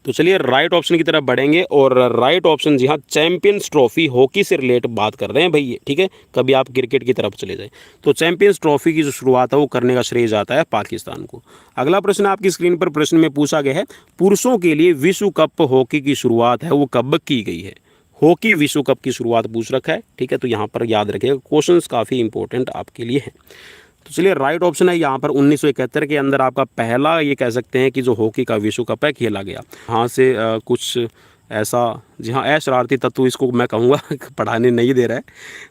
तो चलिए राइट ऑप्शन की तरफ बढ़ेंगे, और राइट ऑप्शन जी हाँ चैंपियंस ट्रॉफी हॉकी से रिलेट बात कर रहे हैं भाई ये। ठीक है, कभी आप क्रिकेट की तरफ चले जाएं, तो चैंपियंस ट्रॉफी की जो शुरुआत है वो करने का श्रेय जाता है पाकिस्तान को। अगला प्रश्न आपकी स्क्रीन पर प्रश्न में पूछा गया है, पुरुषों के लिए विश्व कप हॉकी की शुरुआत है वो कब की गई है। हॉकी विश्व कप की शुरुआत पूछ रखा है। ठीक है, तो यहाँ पर याद रखिएगा, क्वेश्चंस काफ़ी इंपॉर्टेंट आपके लिए हैं। तो चलिए राइट ऑप्शन है यहाँ पर 1971 के अंदर आपका पहला ये कह सकते हैं कि जो हॉकी का विश्व कप है खेला गया। यहाँ से कुछ ऐसा जी हाँ शरारती तत्व इसको मैं कहूँगा पढ़ाने नहीं दे रहा है।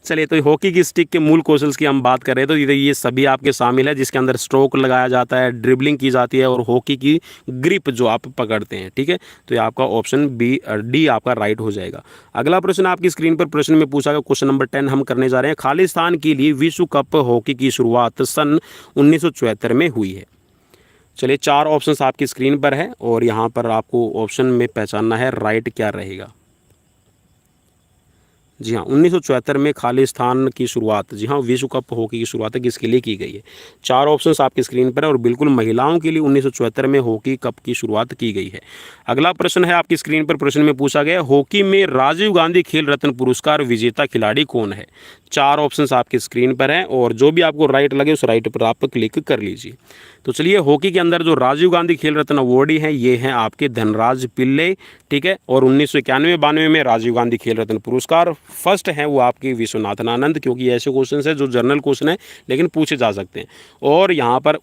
चलिए तो हॉकी की स्टिक के मूल कौशल्स की हम बात कर रहे हैं, तो ये सभी आपके शामिल है, जिसके अंदर स्ट्रोक लगाया जाता है, ड्रिबलिंग की जाती है, और हॉकी की ग्रिप जो आप पकड़ते हैं। ठीक है, तो ये आपका ऑप्शन डी आपका राइट हो जाएगा। अगला प्रश्न आपकी स्क्रीन पर प्रश्न में पूछा गया, क्वेश्चन नंबर 10 हम करने जा रहे हैं, खालिस्तान के लिए विश्व कप हॉकी की शुरुआत सन 1974 में हुई है। चलिए 4 ऑप्शंस आपकी स्क्रीन पर है, और यहाँ पर आपको ऑप्शन में पहचानना है राइट क्या रहेगा। जी हाँ 1974 में खालिस्तान की शुरुआत जी हाँ विश्व कप हॉकी की शुरुआत किसके लिए की गई है। 4 ऑप्शंस आपकी स्क्रीन पर है, और बिल्कुल महिलाओं के लिए 1974 में हॉकी कप की शुरुआत की गई है। अगला प्रश्न है आपकी स्क्रीन पर प्रश्न में पूछा गया, हॉकी में राजीव गांधी खेल रत्न पुरस्कार विजेता खिलाड़ी कौन है। 4 ऑप्शंस आपकी स्क्रीन पर हैं, और जो भी आपको राइट लगे उस राइट पर आप क्लिक कर लीजिए। तो चलिए हॉकी के अंदर जो राजीव गांधी खेल रत्न अवार्डी हैं ये हैं आपके धनराज पिल्ले। ठीक है, और 1991-92 में राजीव गांधी खेल रत्न पुरस्कार फर्स्ट हैं वो आपके विश्वनाथन आनंद, क्योंकि ऐसे क्वेश्चन है जो जनरल क्वेश्चन है लेकिन पूछे जा सकते हैं। और यहाँ पर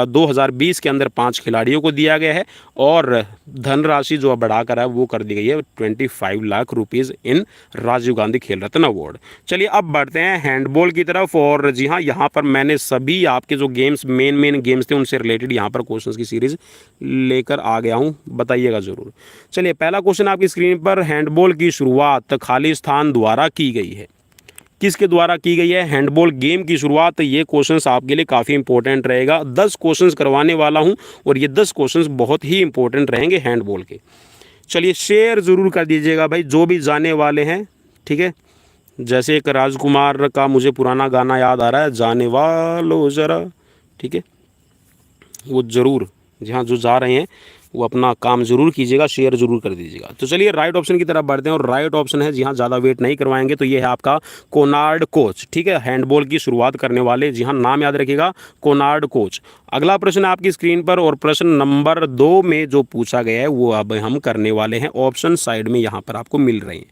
2020 के अंदर 5 खिलाड़ियों को दिया गया है, और धनराशि जो बढ़ाकर है वो कर दी गई है 25 लाख रुपीज़ इन राजीव गांधी खेल रत्न अवार्ड। चलिए अब बढ़ते हैं हैंडबॉल की तरफ, और जी हाँ यहाँ पर मैंने सभी आपके जो गेम्स मेन गेम्स थे उनसे रिलेटेड यहाँ पर क्वेश्चंस की सीरीज लेकर आ गया हूँ, बताइएगा ज़रूर। चलिए पहला क्वेश्चन आपकी स्क्रीन पर, हैंडबॉल की शुरुआत खालिस्तान द्वारा की गई है। किसके द्वारा की गई है हैंडबॉल गेम की शुरुआत। ये क्वेश्चंस आपके लिए काफ़ी इंपॉर्टेंट रहेगा। 10 क्वेश्चंस करवाने वाला हूँ, और ये 10 क्वेश्चंस बहुत ही इंपॉर्टेंट रहेंगे हैंडबॉल के। चलिए शेयर ज़रूर कर दीजिएगा भाई जो भी जाने वाले हैं। ठीक है, जैसे एक राजकुमार का मुझे पुराना गाना याद आ रहा है, जाने वालो ज़रा, ठीक है, वो ज़रूर, जहाँ जो जा रहे हैं वो अपना काम ज़रूर कीजिएगा, शेयर ज़रूर कर दीजिएगा। तो चलिए राइट ऑप्शन की तरफ बढ़ते हैं, और राइट ऑप्शन है, जी हाँ, ज़्यादा वेट नहीं करवाएंगे, तो ये है आपका कोनार्ड कोच, ठीक है, हैंडबॉल की शुरुआत करने वाले, जी हाँ, नाम याद रखिएगा, कोनार्ड कोच। अगला प्रश्न है आपकी स्क्रीन पर, और प्रश्न नंबर 2 में जो पूछा गया है वो अब हम करने वाले हैं। ऑप्शन साइड में यहाँ पर आपको मिल रहे हैं,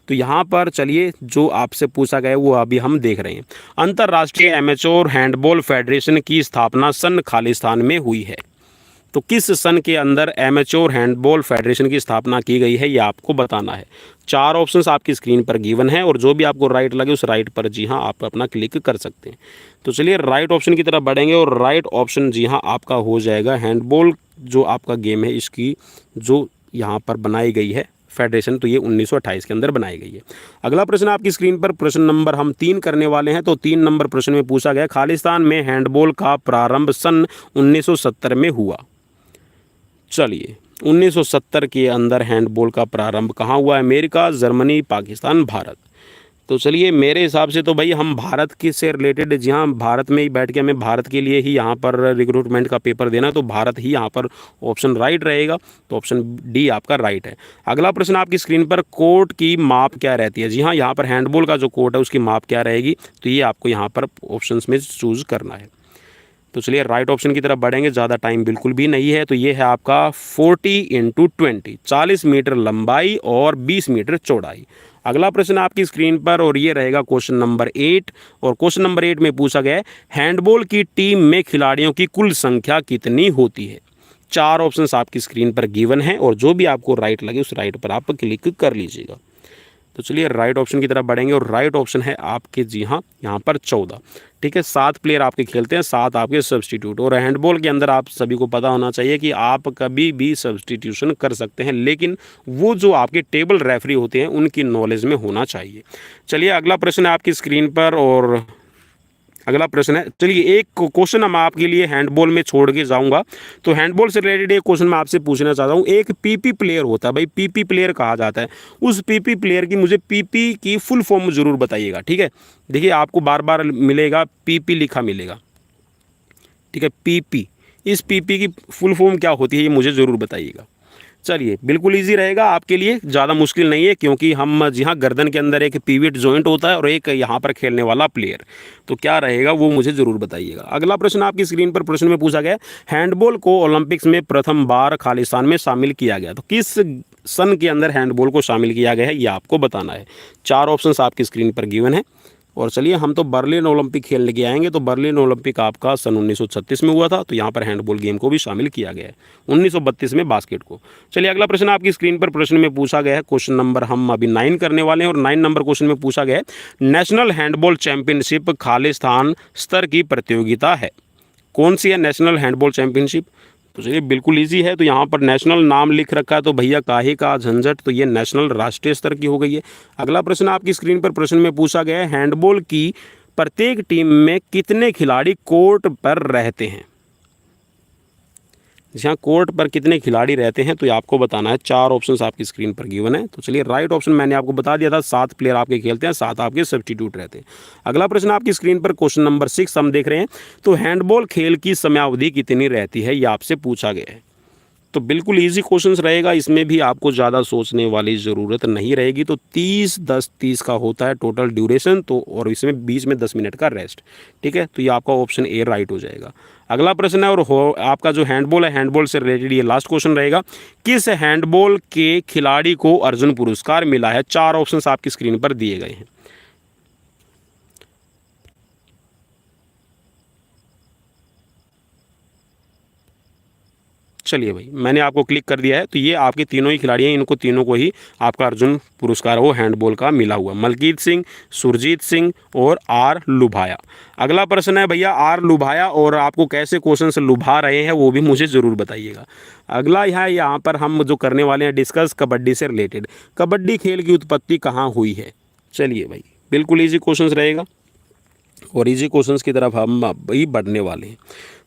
तो यहाँ पर चलिए जो आपसे पूछा गया है वो अभी हम देख रहे हैं। अंतर्राष्ट्रीय एमेच्योर हैंडबॉल फेडरेशन की स्थापना सन खालिस्तान में हुई है। तो किस सन के अंदर एमेच्योर हैंडबॉल फेडरेशन की स्थापना की गई है, ये आपको बताना है। 4 ऑप्शंस आपकी स्क्रीन पर गिवन है, और जो भी आपको राइट लगे उस राइट पर जी हाँ आप अपना क्लिक कर सकते हैं। तो चलिए राइट ऑप्शन की तरफ बढ़ेंगे, और राइट ऑप्शन जी हाँ आपका हो जाएगा हैंडबॉल जो आपका गेम है इसकी जो यहाँ पर बनाई गई है फेडरेशन, तो ये 1928 के अंदर बनाई गई है। अगला प्रश्न आपकी स्क्रीन पर, प्रश्न नंबर हम 3 करने वाले हैं। तो 3 नंबर प्रश्न में पूछा गया, खालिस्तान में हैंडबॉल का प्रारंभ सन 1970 में हुआ। चलिए 1970 के अंदर हैंडबॉल का प्रारंभ कहाँ हुआ? America, Germany, Pakistan, Bharat. तो चलिए मेरे हिसाब से तो भाई हम भारत के से रिलेटेड, जी हाँ, भारत में ही बैठ के हमें भारत के लिए ही यहाँ पर रिक्रूटमेंट का पेपर देना, तो भारत ही यहाँ पर ऑप्शन राइट रहेगा। तो ऑप्शन डी आपका राइट है। अगला प्रश्न आपकी स्क्रीन पर, कोर्ट की माप क्या रहती है? जी हाँ, यहाँ पर हैंडबॉल का जो कोर्ट है उसकी माप क्या रहेगी, तो ये आपको यहाँ पर ऑप्शन में चूज़ करना है। तो चलिए राइट ऑप्शन की तरफ बढ़ेंगे, ज़्यादा टाइम बिल्कुल भी नहीं है। तो ये है आपका 40x20, 40 मीटर लंबाई और 20 मीटर चौड़ाई। अगला प्रश्न आपकी स्क्रीन पर, और ये रहेगा क्वेश्चन नंबर 8, और क्वेश्चन नंबर 8 में पूछा गया है, हैंडबॉल की टीम में खिलाड़ियों की कुल संख्या कितनी होती है? 4 ऑप्शंस आपकी स्क्रीन पर गिवन है, और जो भी आपको राइट लगे उस राइट पर आप क्लिक कर लीजिएगा। तो चलिए राइट ऑप्शन की तरफ बढ़ेंगे, और राइट ऑप्शन है आपके जी हाँ यहाँ पर 14, ठीक है। 7 प्लेयर आपके खेलते हैं, 7 आपके सब्स्टिट्यूट। और हैंडबॉल के अंदर आप सभी को पता होना चाहिए कि आप कभी भी सब्स्टिट्यूशन कर सकते हैं, लेकिन वो जो आपके टेबल रेफरी होते हैं उनकी नॉलेज में होना चाहिए। चलिए अगला प्रश्न है आपकी स्क्रीन पर, और अगला प्रश्न है, चलिए एक क्वेश्चन हम आपके लिए हैंडबॉल में छोड़ के जाऊंगा। तो हैंडबॉल से रिलेटेड एक क्वेश्चन मैं आपसे पूछना चाहता हूँ। एक पीपी प्लेयर होता है, भाई पीपी प्लेयर कहा जाता है, उस पीपी प्लेयर की मुझे पीपी की फुल फॉर्म जरूर बताइएगा, ठीक है। देखिए आपको बार बार मिलेगा पीपी लिखा मिलेगा, ठीक है, पीपी। इस पीपी की फुल फॉर्म क्या होती है ये मुझे ज़रूर बताइएगा। चलिए बिल्कुल इजी रहेगा आपके लिए, ज़्यादा मुश्किल नहीं है, क्योंकि हम जी हाँ गर्दन के अंदर एक पिवट जॉइंट होता है और एक यहाँ पर खेलने वाला प्लेयर, तो क्या रहेगा वो मुझे ज़रूर बताइएगा। अगला प्रश्न आपकी स्क्रीन पर, प्रश्न में पूछा गया, हैंडबॉल को ओलंपिक्स में प्रथम बार खालिस्तान में शामिल किया गया, तो किस सन के अंदर हैंडबॉल को शामिल किया गया है ये आपको बताना है। 4 ऑप्शन आपकी स्क्रीन पर गिवन है। और चलिए हम तो बर्लिन ओलंपिक खेलने के आएंगे, तो बर्लिन ओलंपिक आपका सन 1936 में हुआ था, तो यहाँ पर हैंडबॉल गेम को भी शामिल किया गया है। 1932 में बास्केट को। चलिए अगला प्रश्न आपकी स्क्रीन पर, प्रश्न में पूछा गया है, क्वेश्चन नंबर हम अभी 9 करने वाले हैं, और 9 नंबर क्वेश्चन में पूछा गया है, नेशनल हैंडबॉल चैंपियनशिप खालिस्तान स्तर की प्रतियोगिता है, कौन सी है नेशनल हैंडबॉल चैंपियनशिप? तो चलिए बिल्कुल इजी है, तो यहाँ पर नेशनल नाम लिख रखा है, तो भैया काहे का झंझट, तो ये नेशनल राष्ट्रीय स्तर की हो गई है। अगला प्रश्न आपकी स्क्रीन पर, प्रश्न में पूछा गया है, हैंडबॉल की प्रत्येक टीम में कितने खिलाड़ी कोर्ट पर रहते हैं? जहाँ कोर्ट पर कितने खिलाड़ी रहते हैं तो ये आपको बताना है। 4 ऑप्शंस आपकी स्क्रीन पर गिवन है। तो चलिए राइट ऑप्शन मैंने आपको बता दिया था, 7 प्लेयर आपके खेलते हैं, 7 आपके सब्स्टिट्यूट रहते हैं। अगला प्रश्न आपकी स्क्रीन पर, क्वेश्चन नंबर 6 हम देख रहे हैं। तो हैंडबॉल खेल की समयावधि कितनी रहती है, ये आपसे पूछा गया है। तो बिल्कुल इजी क्वेश्चंस रहेगा, इसमें भी आपको ज़्यादा सोचने वाली ज़रूरत नहीं रहेगी। तो 30-10-30 का होता है टोटल ड्यूरेशन, तो और इसमें बीच में 10 मिनट का रेस्ट, ठीक है। तो ये आपका ऑप्शन ए राइट हो जाएगा। अगला प्रश्न है, और आपका जो हैंडबॉल है, हैंडबॉल से रिलेटेड ये लास्ट क्वेश्चन रहेगा, किस हैंडबॉल के खिलाड़ी को अर्जुन पुरस्कार मिला है? 4 ऑप्शन आपकी स्क्रीन पर दिए गए हैं। चलिए भाई मैंने आपको क्लिक कर दिया है, तो ये आपके तीनों ही खिलाड़ी हैं, इनको तीनों को ही आपका अर्जुन पुरस्कार वो हैंडबॉल का मिला हुआ, मलकीत सिंह, सुरजीत सिंह और आर लुभाया। अगला प्रश्न है भैया आर लुभाया, और आपको कैसे क्वेश्चन से लुभा रहे हैं वो भी मुझे ज़रूर बताइएगा। अगला यहाँ पर हम जो करने वाले हैं डिस्कस कबड्डी से रिलेटेड, कबड्डी खेल की उत्पत्ति कहाँ हुई है? चलिए भाई बिल्कुल ईजी क्वेश्चन रहेगा, और इजी क्वेश्चंस की तरफ हम अभी बढ़ने वाले हैं।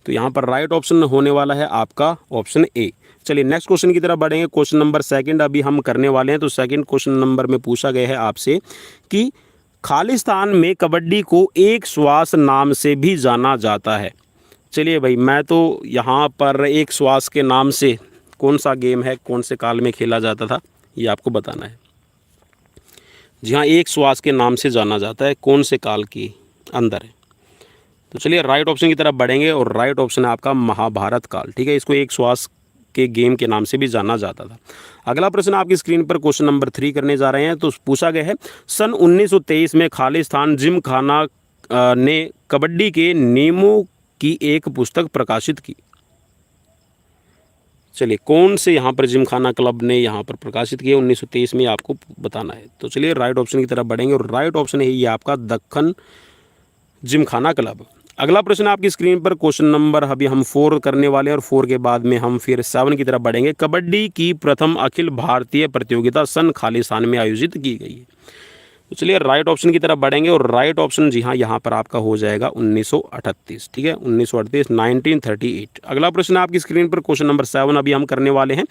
तो यहाँ पर राइट ऑप्शन होने वाला है आपका ऑप्शन ए। चलिए नेक्स्ट क्वेश्चन की तरफ बढ़ेंगे, क्वेश्चन नंबर 2 अभी हम करने वाले हैं। तो सेकंड क्वेश्चन नंबर में पूछा गया है आपसे कि खालिस्तान में कबड्डी को एक श्वास नाम से भी जाना जाता है। चलिए भाई, मैं तो यहाँ पर एक श्वास के नाम से कौन सा गेम है, कौन से काल में खेला जाता था, ये आपको बताना है। जी हाँ, एक श्वास के नाम से जाना जाता है, कौन से काल के अंदर है। तो चलिए राइट ऑप्शन की तरफ बढ़ेंगे और राइट ऑप्शन है आपका महाभारत काल। ठीक है, इसको एक श्वास के गेम के नाम से भी जाना जाता था। अगला प्रश्न आपकी स्क्रीन पर क्वेश्चन नंबर 3 करने जा रहे हैं। तो पूछा गया है, सन 1923 में खालिस्तान जिमखाना ने कबड्डी के नियमों की एक पुस्तक प्रकाशित की। चलिए, कौन से यहाँ पर जिमखाना क्लब ने यहाँ पर प्रकाशित किया 1923 में, आपको बताना है। तो चलिए राइट ऑप्शन की तरफ बढ़ेंगे और राइट ऑप्शन है ये आपका दक्खन जिमखाना क्लब। अगला प्रश्न आपकी स्क्रीन पर क्वेश्चन नंबर अभी हम 4 करने वाले हैं और 4 के बाद में हम फिर 7 की तरफ बढ़ेंगे। कबड्डी की प्रथम अखिल भारतीय प्रतियोगिता सन खालिस्तान में आयोजित की गई है। तो चलिए राइट ऑप्शन की तरफ बढ़ेंगे और राइट ऑप्शन जी हाँ यहाँ पर आपका हो जाएगा 1938। ठीक है, 1938, 1938। अगला प्रश्न आपकी स्क्रीन पर क्वेश्चन नंबर 7 अभी हम करने वाले हैं।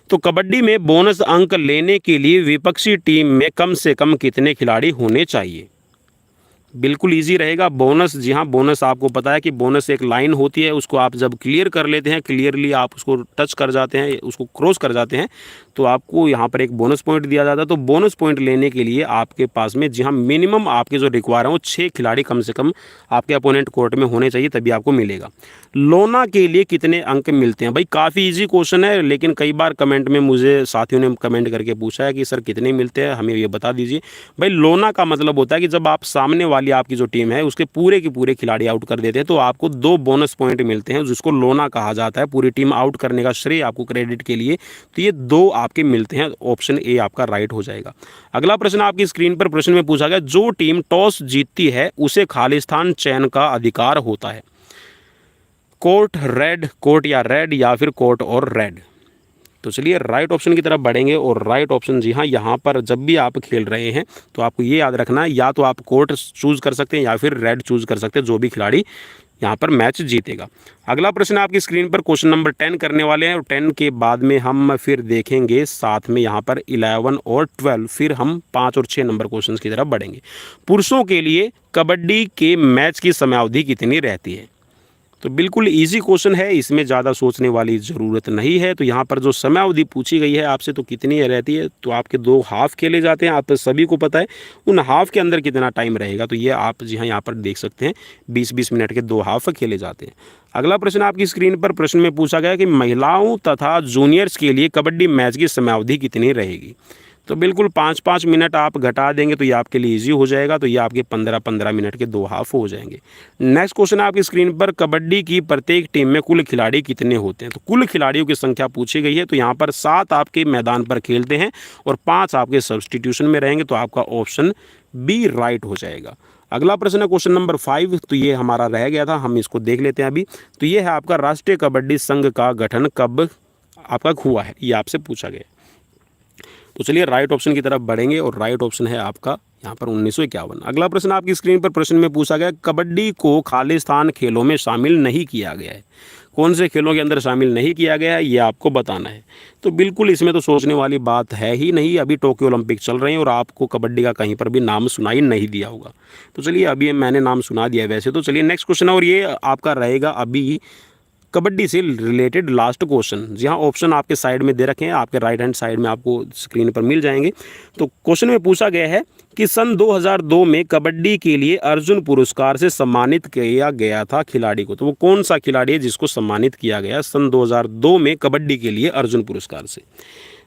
तो कबड्डी में बोनस अंक लेने के लिए विपक्षी टीम में कम से कम कितने खिलाड़ी होने चाहिए। बिल्कुल इजी रहेगा। बोनस, जी हाँ, बोनस आपको पता है कि बोनस एक लाइन होती है, उसको आप जब क्लियर कर लेते हैं, क्लियरली आप उसको टच कर जाते हैं, उसको क्रॉस कर जाते हैं, तो आपको यहाँ पर एक बोनस पॉइंट दिया जाता है। तो बोनस पॉइंट लेने के लिए आपके पास में, जी हाँ, मिनिमम आपके जो रिक्वायर है वो 6 खिलाड़ी कम से कम आपके अपोनेंट कोर्ट में होने चाहिए, तभी आपको मिलेगा। लोना के लिए कितने अंक मिलते हैं। भाई काफ़ी ईजी क्वेश्चन है, लेकिन कई बार कमेंट में मुझे साथियों ने कमेंट करके पूछा है कि सर कितने मिलते हैं, हमें ये बता दीजिए। भाई लोना का मतलब होता है कि जब आप सामने वाली आपकी जो टीम है उसके पूरे के पूरे खिलाड़ी आउट कर देते हैं तो आपको 2 बोनस पॉइंट मिलते हैं, जिसको लोना कहा जाता है। पूरी टीम आउट करने का श्रेय आपको क्रेडिट के लिए, तो ये 2 आपके मिलते हैं। ऑप्शन ए आपका राइट हो जाएगा। अगला प्रश्न आपकी स्क्रीन पर प्रश्न में पूछा गया, जो टीम टॉस जीतती है उसे खालिस्तान चयन का अधिकार होता है। कोर्ट रेड, कोर्ट या रेड, या फिर कोर्ट और रेड। तो चलिए राइट ऑप्शन की तरफ बढ़ेंगे और राइट ऑप्शन जी हाँ यहाँ पर जब भी आप खेल रहे हैं तो आपको ये याद रखना है, या तो आप कोर्ट चूज़ कर सकते हैं या फिर रेड चूज़ कर सकते हैं, जो भी खिलाड़ी यहाँ पर मैच जीतेगा। अगला प्रश्न आपकी स्क्रीन पर क्वेश्चन नंबर 10 करने वाले हैं और 10 के बाद में हम फिर देखेंगे साथ में यहाँ पर 11 और 12, फिर हम 5 और 6 नंबर क्वेश्चन की तरफ बढ़ेंगे। पुरुषों के लिए कबड्डी के मैच की समयावधि कितनी रहती है। तो बिल्कुल इजी क्वेश्चन है, इसमें ज़्यादा सोचने वाली ज़रूरत नहीं है। तो यहाँ पर जो समयावधि पूछी गई है आपसे, तो कितनी रहती है, तो आपके 2 हाफ खेले जाते हैं, आप सभी को पता है। उन हाफ के अंदर कितना टाइम रहेगा, तो ये आप जी हाँ यहाँ पर देख सकते हैं, 20-20 मिनट के 2 हाफ खेले जाते हैं। अगला प्रश्न आपकी स्क्रीन पर प्रश्न में पूछा गया कि महिलाओं तथा जूनियर्स के लिए कबड्डी मैच की समयावधि कितनी रहेगी। तो बिल्कुल 5-5 मिनट आप घटा देंगे तो ये आपके लिए इजी हो जाएगा। तो ये आपके 15-15 मिनट के 2 हाफ हो जाएंगे। नेक्स्ट क्वेश्चन आपकी स्क्रीन पर, कबड्डी की प्रत्येक टीम में कुल खिलाड़ी कितने होते हैं। तो कुल खिलाड़ियों की संख्या पूछी गई है, तो यहाँ पर 7 आपके मैदान पर खेलते हैं और 5 आपके सब्सटीट्यूशन में रहेंगे, तो आपका ऑप्शन बी राइट हो जाएगा। अगला प्रश्न है क्वेश्चन नंबर 5, तो ये हमारा रह गया था, हम इसको देख लेते हैं अभी। तो ये है आपका, राष्ट्रीय कबड्डी संघ का गठन कब आपका हुआ है, ये आपसे पूछा गया। तो चलिए राइट ऑप्शन की तरफ बढ़ेंगे और राइट ऑप्शन है आपका यहाँ पर 1951। अगला प्रश्न आपकी स्क्रीन पर प्रश्न में पूछा गया, कबड्डी को खालिस्तान खेलों में शामिल नहीं किया गया है। कौन से खेलों के अंदर शामिल नहीं किया गया है, ये आपको बताना है। तो बिल्कुल इसमें तो सोचने वाली बात है ही नहीं। अभी टोक्यो ओलंपिक चल रहे हैं और आपको कबड्डी का कहीं पर भी नाम सुनाई नहीं दिया होगा। तो चलिए अभी मैंने नाम सुना दिया है वैसे तो। चलिए नेक्स्ट क्वेश्चन, और ये आपका रहेगा अभी कबड्डी से रिलेटेड लास्ट क्वेश्चन। जी हाँ, ऑप्शन आपके साइड में दे रखे हैं, आपके राइट हैंड साइड में आपको स्क्रीन पर मिल जाएंगे। तो क्वेश्चन में पूछा गया है कि सन 2002 में कबड्डी के लिए अर्जुन पुरस्कार से सम्मानित किया गया था खिलाड़ी को। तो वो कौन सा खिलाड़ी है जिसको सम्मानित किया गया सन 2002 में कबड्डी के लिए अर्जुन पुरस्कार से।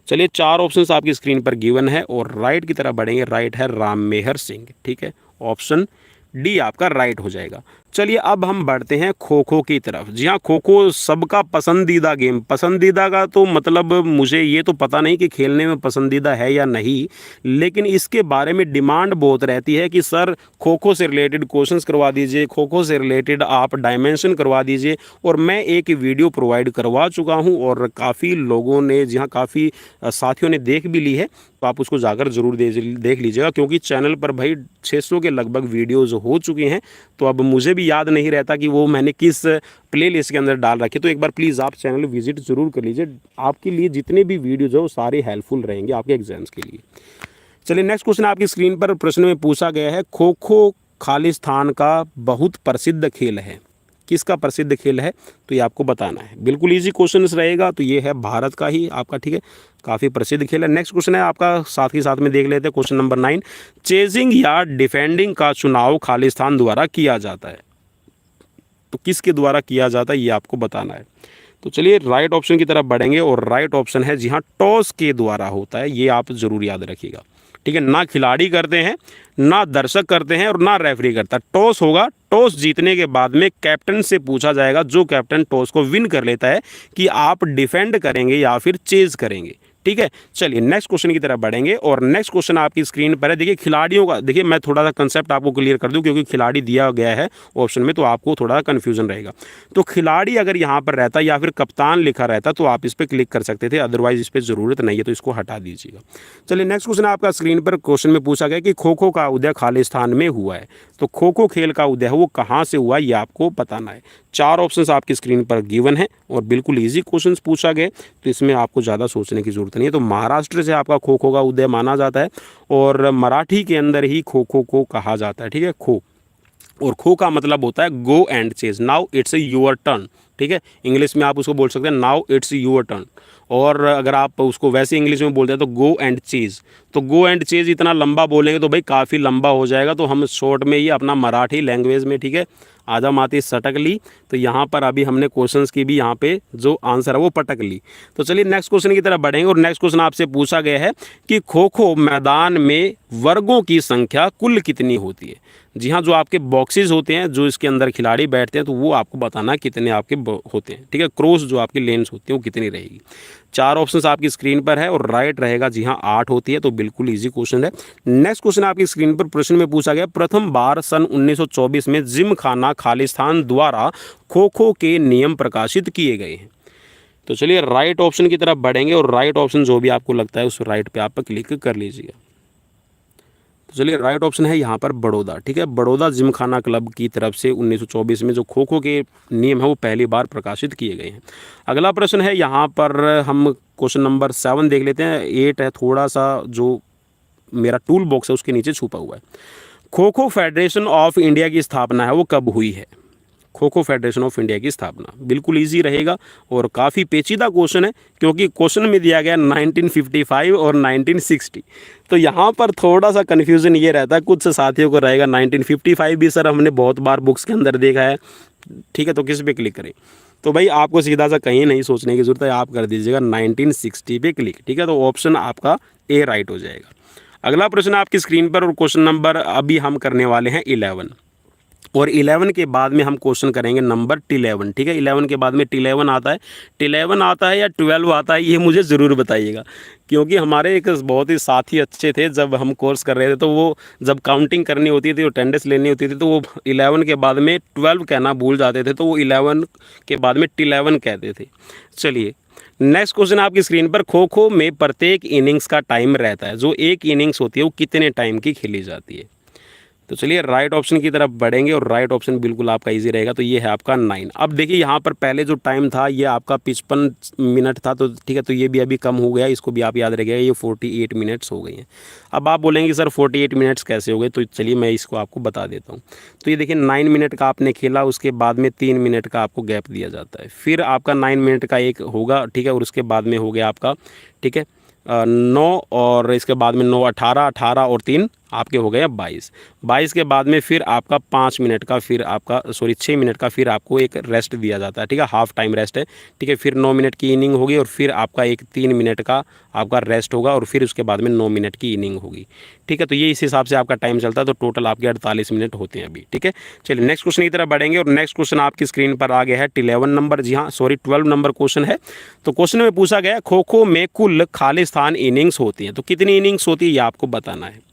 चलिए 4 ऑप्शंस आपकी स्क्रीन पर गिवन है और राइट की तरफ बढ़ेंगे। राइट है राममेहर सिंह। ठीक है, ऑप्शन डी आपका राइट हो जाएगा। चलिए अब हम बढ़ते हैं खो खो की तरफ। जी हाँ, खो खो सबका पसंदीदा गेम। पसंदीदा का तो मतलब मुझे ये तो पता नहीं कि खेलने में पसंदीदा है या नहीं, लेकिन इसके बारे में डिमांड बहुत रहती है कि सर खो खो से रिलेटेड क्वेश्चंस करवा दीजिए, खो खो से रिलेटेड आप डायमेंशन करवा दीजिए। और मैं एक वीडियो प्रोवाइड करवा चुका हूँ और काफ़ी लोगों ने, जी हाँ, काफ़ी साथियों ने देख भी ली है। तो आप उसको जाकर ज़रूर देख लीजिएगा, क्योंकि चैनल पर भाई 600 के लगभग वीडियोज़ हो चुके हैं। तो अब मुझे भी याद नहीं रहता कि वो मैंने किस प्लेलिस्ट के अंदर डाल रखे। तो एक बार प्लीज़ आप चैनल विजिट ज़रूर कर लीजिए। आपके लिए जितने भी वीडियोज़ हो सारे हेल्पफुल रहेंगे आपके एग्जाम्स के लिए। चलिए नेक्स्ट क्वेश्चन आपकी स्क्रीन पर प्रश्न में पूछा गया है, खो खो खालिस्तान का बहुत प्रसिद्ध खेल है, किसका प्रसिद्ध खेल है, तो ये आपको बताना है। बिल्कुल इजी क्वेश्चन रहेगा, तो ये है भारत का ही आपका, ठीक है, काफ़ी प्रसिद्ध खेल है। नेक्स्ट क्वेश्चन है आपका, साथ ही साथ में देख लेते हैं क्वेश्चन नंबर 9, चेजिंग या डिफेंडिंग का चुनाव खालिस्तान द्वारा किया जाता है, तो किसके द्वारा किया जाता है ये आपको बताना है। तो चलिए राइट ऑप्शन की तरफ बढ़ेंगे, और राइट ऑप्शन है जी हाँ, टॉस के द्वारा होता है, ये आप जरूर याद रखिएगा, ठीक है। ना खिलाड़ी करते हैं, ना दर्शक करते हैं, और ना रेफरी करता। टॉस होगा, टॉस जीतने के बाद में कैप्टन से पूछा जाएगा, जो कैप्टन टॉस को विन कर लेता है, कि आप डिफेंड करेंगे या फिर चेज करेंगे, ठीक है। चलिए नेक्स्ट क्वेश्चन की तरफ बढ़ेंगे, और नेक्स्ट क्वेश्चन आपकी स्क्रीन पर है। देखिए खिलाड़ियों का, देखिए मैं थोड़ा सा कंसेप्ट आपको क्लियर कर दूं, क्योंकि खिलाड़ी दिया गया है ऑप्शन में, तो आपको थोड़ा सा कन्फ्यूजन रहेगा। तो खिलाड़ी अगर यहाँ पर रहता या फिर कप्तान लिखा रहता तो आप इस पर क्लिक कर सकते थे, अदरवाइज इस पर ज़रूरत नहीं है, तो इसको हटा दीजिएगा। चलिए नेक्स्ट क्वेश्चन आपका स्क्रीन पर क्वेश्चन में पूछा गया कि खो खो का उदय खालिस्तान में हुआ है, तो खो खो खेल का उदय है वो कहाँ से हुआ, ये आपको बताना है। 4 ऑप्शंस आपकी स्क्रीन पर गिवन है, और बिल्कुल इजी क्वेश्चंस पूछा गए, तो इसमें आपको ज़्यादा सोचने की ज़रूरत नहीं है। तो महाराष्ट्र से आपका खो खो का उदय माना जाता है, और मराठी के अंदर ही खो खो को कहा जाता है, ठीक है, खो। और खो का मतलब होता है go and chase, now it's your turn, ठीक है। इंग्लिश में आप उसको बोल सकते हैं नाउ इट्स योर टर्न, और अगर आप उसको वैसे इंग्लिश में बोलते हैं तो गो एंड चेज। तो गो एंड चेज इतना लंबा बोलेंगे तो भाई काफ़ी लंबा हो जाएगा, तो हम शॉर्ट में ही अपना मराठी लैंग्वेज में, ठीक है, आजा माती सटक ली, तो यहाँ पर अभी हमने क्वेश्चंस की भी यहाँ पे जो आंसर है वो पटक ली। तो चलिए नेक्स्ट क्वेश्चन की तरफ बढ़ेंगे, और नेक्स्ट क्वेश्चन आपसे पूछा गया है कि खो खो मैदान में वर्गों की संख्या कुल कितनी होती है। जी हाँ, जो आपके बॉक्सेस होते हैं, जो इसके अंदर खिलाड़ी बैठते हैं, तो वो आपको बताना कितने आपके होते हैं, ठीक है। क्रॉस जो आपकी लेंस होती है वो कितनी रहेगी। 4 ऑप्शंस आपकी स्क्रीन पर है, और राइट रहेगा जी हाँ 8 होती है, तो बिल्कुल इजी क्वेश्चन है। नेक्स्ट क्वेश्चन आपकी स्क्रीन पर प्रश्न में पूछा गया, प्रथम बार सन 1924 में जिम खाना खालिस्तान द्वारा खो खो के नियम प्रकाशित किए गए हैं। तो चलिए राइट ऑप्शन की तरफ बढ़ेंगे, और राइट ऑप्शन जो भी आपको लगता है उस राइट पे आप क्लिक कर लीजिएगा। तो चलिए राइट ऑप्शन है यहाँ पर बड़ौदा, ठीक है। बड़ौदा जिमखाना क्लब की तरफ से 1924 में जो खो खो के नियम है वो पहली बार प्रकाशित किए गए हैं। अगला प्रश्न है यहाँ पर, हम क्वेश्चन नंबर 7 देख लेते हैं। 8 है, थोड़ा सा जो मेरा टूल बॉक्स है उसके नीचे छुपा हुआ है। Kho kho federation of India की स्थापना है वो कब हुई है। Kho kho federation of India की स्थापना बिल्कुल इजी रहेगा, और काफ़ी पेचीदा क्वेश्चन है, क्योंकि क्वेश्चन में दिया गया 1955 और 1960। तो यहाँ पर थोड़ा सा कन्फ्यूज़न ये रहता है, कुछ साथियों को रहेगा 1955 भी सर हमने बहुत बार बुक्स के अंदर देखा है, ठीक है, तो किस पे क्लिक करें। तो भाई आपको सीधा सा कहीं नहीं सोचने की ज़रूरत है, आप कर दीजिएगा 1960 पे क्लिक, ठीक है। तो ऑप्शन आपका ए राइट हो जाएगा। अगला प्रश्न आपकी स्क्रीन पर, और क्वेश्चन नंबर अभी हम करने वाले हैं 11, और 11 के बाद में हम क्वेश्चन करेंगे नंबर 11, ठीक है। 11 के बाद में 11 आता है, 11 आता है या 12 आता है, ये मुझे ज़रूर बताइएगा, क्योंकि हमारे एक बहुत ही साथी अच्छे थे, जब हम कोर्स कर रहे थे, तो वो जब काउंटिंग करनी होती थी, अटेंडेंस लेनी होती थी, तो वो 11 के बाद में 12 कहना भूल जाते थे, तो वो 11 के बाद में 11 कहते थे। चलिए नेक्स्ट क्वेश्चन आपकी स्क्रीन पर, खो खो में प्रत्येक इनिंग्स का टाइम रहता है, जो एक इनिंग्स होती है वो कितने टाइम की खेली जाती है। तो चलिए राइट ऑप्शन की तरफ बढ़ेंगे, और राइट ऑप्शन बिल्कुल आपका इजी रहेगा, तो ये है आपका 9। अब देखिए यहाँ पर पहले जो टाइम था ये आपका 55 मिनट था, तो ठीक है, तो ये भी अभी कम हो गया, इसको भी आप याद रखिएगा, ये 48 मिनट्स हो गई हैं। अब आप बोलेंगे सर 48 मिनट्स कैसे हो गए, तो चलिए मैं इसको आपको बता देता हूँ। तो ये देखिए 9 मिनट का आपने खेला, उसके बाद में 3 मिनट का आपको गैप दिया जाता है, फिर आपका 9 मिनट का एक होगा, ठीक है, और उसके बाद में हो गया आपका, ठीक है, 9, और इसके बाद में 9 18 18 और 3 आपके हो गए 22 के बाद में फिर आपका 5 मिनट का, फिर आपका 6 मिनट का फिर आपको एक रेस्ट दिया जाता है, ठीक है, हाफ टाइम रेस्ट है, ठीक है। फिर 9 मिनट की इनिंग होगी, और फिर आपका एक 3 मिनट का आपका रेस्ट होगा, और फिर उसके बाद में 9 मिनट की इनिंग होगी, ठीक है। तो ये इस हिसाब से आपका टाइम चलता है, तो टोटल आपके 48 मिनट होते हैं अभी, ठीक है। चलिए नेक्स्ट क्वेश्चन की तरफ बढ़ेंगे, और नेक्स्ट क्वेश्चन आपकी स्क्रीन पर आ गया है 11 नंबर, जी हाँ 12 नंबर क्वेश्चन है। तो क्वेश्चन में पूछा गया, खो खो में कुल खालिस्तान इनिंग्स होती हैं, तो कितनी इनिंग्स होती है ये आपको बताना है।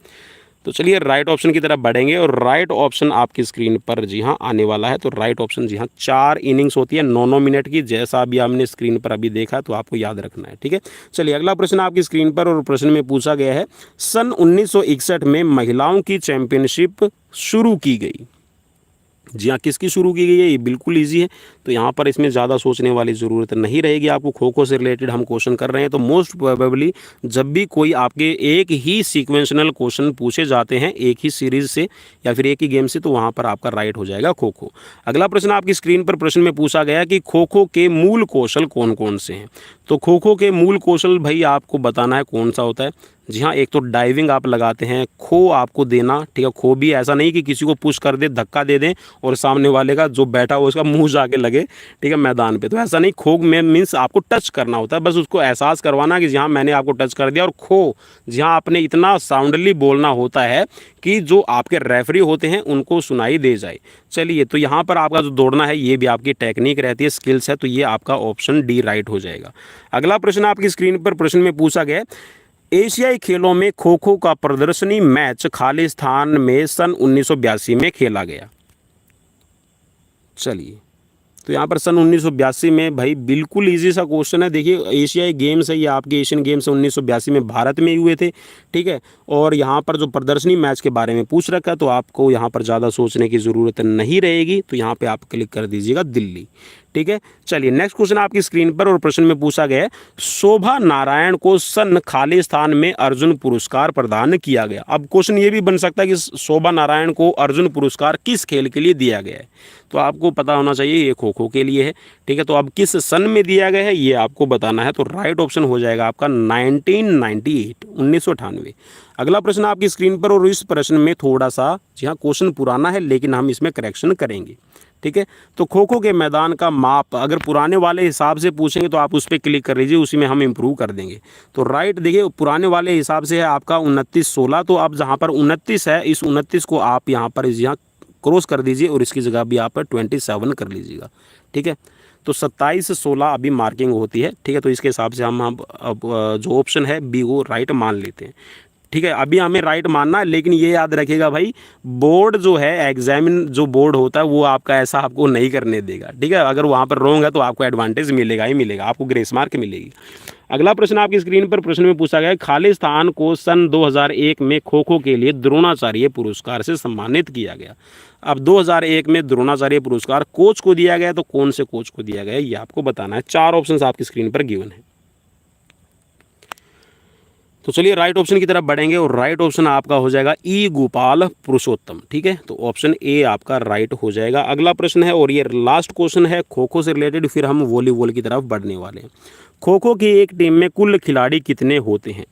तो चलिए राइट ऑप्शन की तरफ बढ़ेंगे, और राइट ऑप्शन आपकी स्क्रीन पर जी हाँ आने वाला है। तो राइट ऑप्शन जी हाँ 4 इनिंग्स होती है 9-9 मिनट की, जैसा अभी हमने स्क्रीन पर अभी देखा, तो आपको याद रखना है, ठीक है। चलिए अगला प्रश्न आपकी स्क्रीन पर, और प्रश्न में पूछा गया है, सन 1961 में महिलाओं की चैंपियनशिप शुरू की गई, जी हाँ, किसकी शुरू की गई है, ये बिल्कुल ईजी है। तो यहाँ पर इसमें ज़्यादा सोचने वाली ज़रूरत नहीं रहेगी आपको। खो खो से रिलेटेड हम क्वेश्चन कर रहे हैं, तो मोस्ट प्रोबेबली जब भी कोई आपके एक ही सीक्वेंशनल क्वेश्चन पूछे जाते हैं एक ही सीरीज़ से या फिर एक ही गेम से, तो वहाँ पर आपका राइट हो जाएगा खो खो। अगला प्रश्न आपकी स्क्रीन पर प्रश्न में पूछा गया कि खो खो के मूल कौशल कौन कौन से हैं। तो खो खो के मूल कौशल भाई आपको बताना है कौन सा होता है। जी हाँ, एक तो डाइविंग आप लगाते हैं, खो आपको देना, ठीक है। खो भी ऐसा नहीं कि किसी को पुश कर दे, धक्का दे दें और सामने वाले का जो बैठा हो उसका मुंह जाके लगे, ठीक है, मैदान पे। तो ऐसा नहीं, खो में मीन्स आपको टच करना होता है, बस उसको एहसास करवाना कि जहाँ मैंने आपको टच कर दिया। और खो जहाँ आपने इतना साउंडली बोलना होता है कि जो आपके रेफरी होते हैं उनको सुनाई दे जाए। चलिए, तो यहाँ पर आपका जो दौड़ना है ये भी आपकी टेक्निक रहती है, स्किल्स है, तो ये आपका ऑप्शन डी राइट हो जाएगा। अगला प्रश्न आपकी स्क्रीन पर प्रश्न में पूछा गया, एशियाई खेलों में खो खो का प्रदर्शनी मैच खालिस्तान में सन 1982 में खेला गया। चलिए, तो यहाँ पर सन 1982 में, भाई बिल्कुल इजी सा क्वेश्चन है। देखिए, एशियाई गेम्स है, ये आपके एशियन गेम्स 1982 में भारत में ही हुए थे, ठीक है। और यहाँ पर जो प्रदर्शनी मैच के बारे में पूछ रखा है, तो आपको यहाँ पर ज़्यादा सोचने की ज़रूरत नहीं रहेगी। तो यहाँ पे आप क्लिक कर दीजिएगा दिल्ली, ठीक है। चलिए, नेक्स्ट क्वेश्चन आपकी स्क्रीन पर और प्रश्न में पूछा गया है, शोभा नारायण को सन खालिस्तान में अर्जुन पुरस्कार प्रदान किया गया। अब क्वेश्चन ये भी बन सकता है कि शोभा नारायण को अर्जुन पुरस्कार किस खेल के लिए दिया गया है। तो आपको पता होना चाहिए ये खो खो के लिए है, ठीक है। तो अब किस सन में दिया गया है ये आपको बताना है। तो राइट ऑप्शन हो जाएगा आपका 1998। अगला प्रश्न आपकी स्क्रीन पर, और इस प्रश्न में थोड़ा सा, जी हाँ, क्वेश्चन पुराना है लेकिन हम इसमें करेक्शन करेंगे, ठीक है। तो खो खो के मैदान का माप अगर पुराने वाले हिसाब से पूछेंगे तो आप उस पर क्लिक कर लीजिए, उसी में हम इम्प्रूव कर देंगे। तो राइट, देखिए, पुराने वाले हिसाब से है आपका 29-16। तो अब जहाँ पर 29 है, इस 29 को आप यहाँ पर यहाँ क्रॉस कर दीजिए और इसकी जगह भी आप 27 कर लीजिएगा, ठीक है। तो 27-16 अभी मार्किंग होती है, ठीक है। तो इसके हिसाब से हम अब जो ऑप्शन है बी वो राइट मान लेते हैं, ठीक है। अभी हमें राइट मानना है, लेकिन ये याद रखिएगा भाई, बोर्ड जो है, एग्जामिन जो बोर्ड होता है वो आपका ऐसा आपको नहीं करने देगा, ठीक है। अगर वहाँ पर रॉन्ग है तो आपको एडवांटेज मिलेगा ही मिलेगा, आपको ग्रेस मार्क मिलेगी। अगला प्रश्न आपकी स्क्रीन पर प्रश्न में पूछा गया है, खालिस्तान को सन 2001 में खो खो के लिए द्रोणाचार्य पुरस्कार से सम्मानित किया गया। अब 2001 में द्रोणाचार्य पुरस्कार कोच को दिया गया, तो कौन से कोच को दिया गया ये आपको बताना है। 4 ऑप्शन आपकी स्क्रीन पर गिवन है। तो चलिए राइट ऑप्शन की तरफ बढ़ेंगे, और राइट ऑप्शन आपका हो जाएगा ई गोपाल पुरुषोत्तम, ठीक है। तो ऑप्शन ए आपका राइट हो जाएगा। अगला प्रश्न है, और ये लास्ट क्वेश्चन है खो खो से रिलेटेड, फिर हम वॉलीबॉल की तरफ बढ़ने वाले हैं। खो खो की एक टीम में कुल खिलाड़ी कितने होते हैं।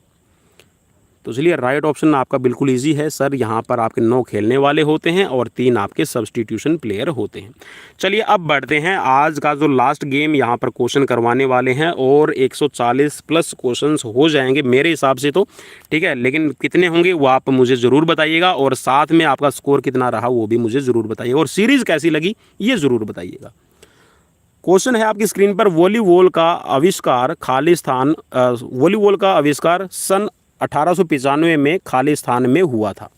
तो चलिए राइट ऑप्शन आपका बिल्कुल इजी है सर, यहाँ पर आपके 9 खेलने वाले होते हैं और 3 आपके सब्स्टिट्यूशन प्लेयर होते हैं। चलिए अब बढ़ते हैं, आज का जो लास्ट गेम यहाँ पर क्वेश्चन करवाने वाले हैं, और 140 प्लस क्वेश्चंस हो जाएंगे मेरे हिसाब से तो, ठीक है। लेकिन कितने होंगे वो आप मुझे ज़रूर बताइएगा, और साथ में आपका स्कोर कितना रहा वो भी मुझे ज़रूर बताइएगा, और सीरीज़ कैसी लगी ये ज़रूर बताइएगा। क्वेश्चन है आपकी स्क्रीन पर, वॉलीबॉल का आविष्कार सन 1895 में खालिस्तान में हुआ था।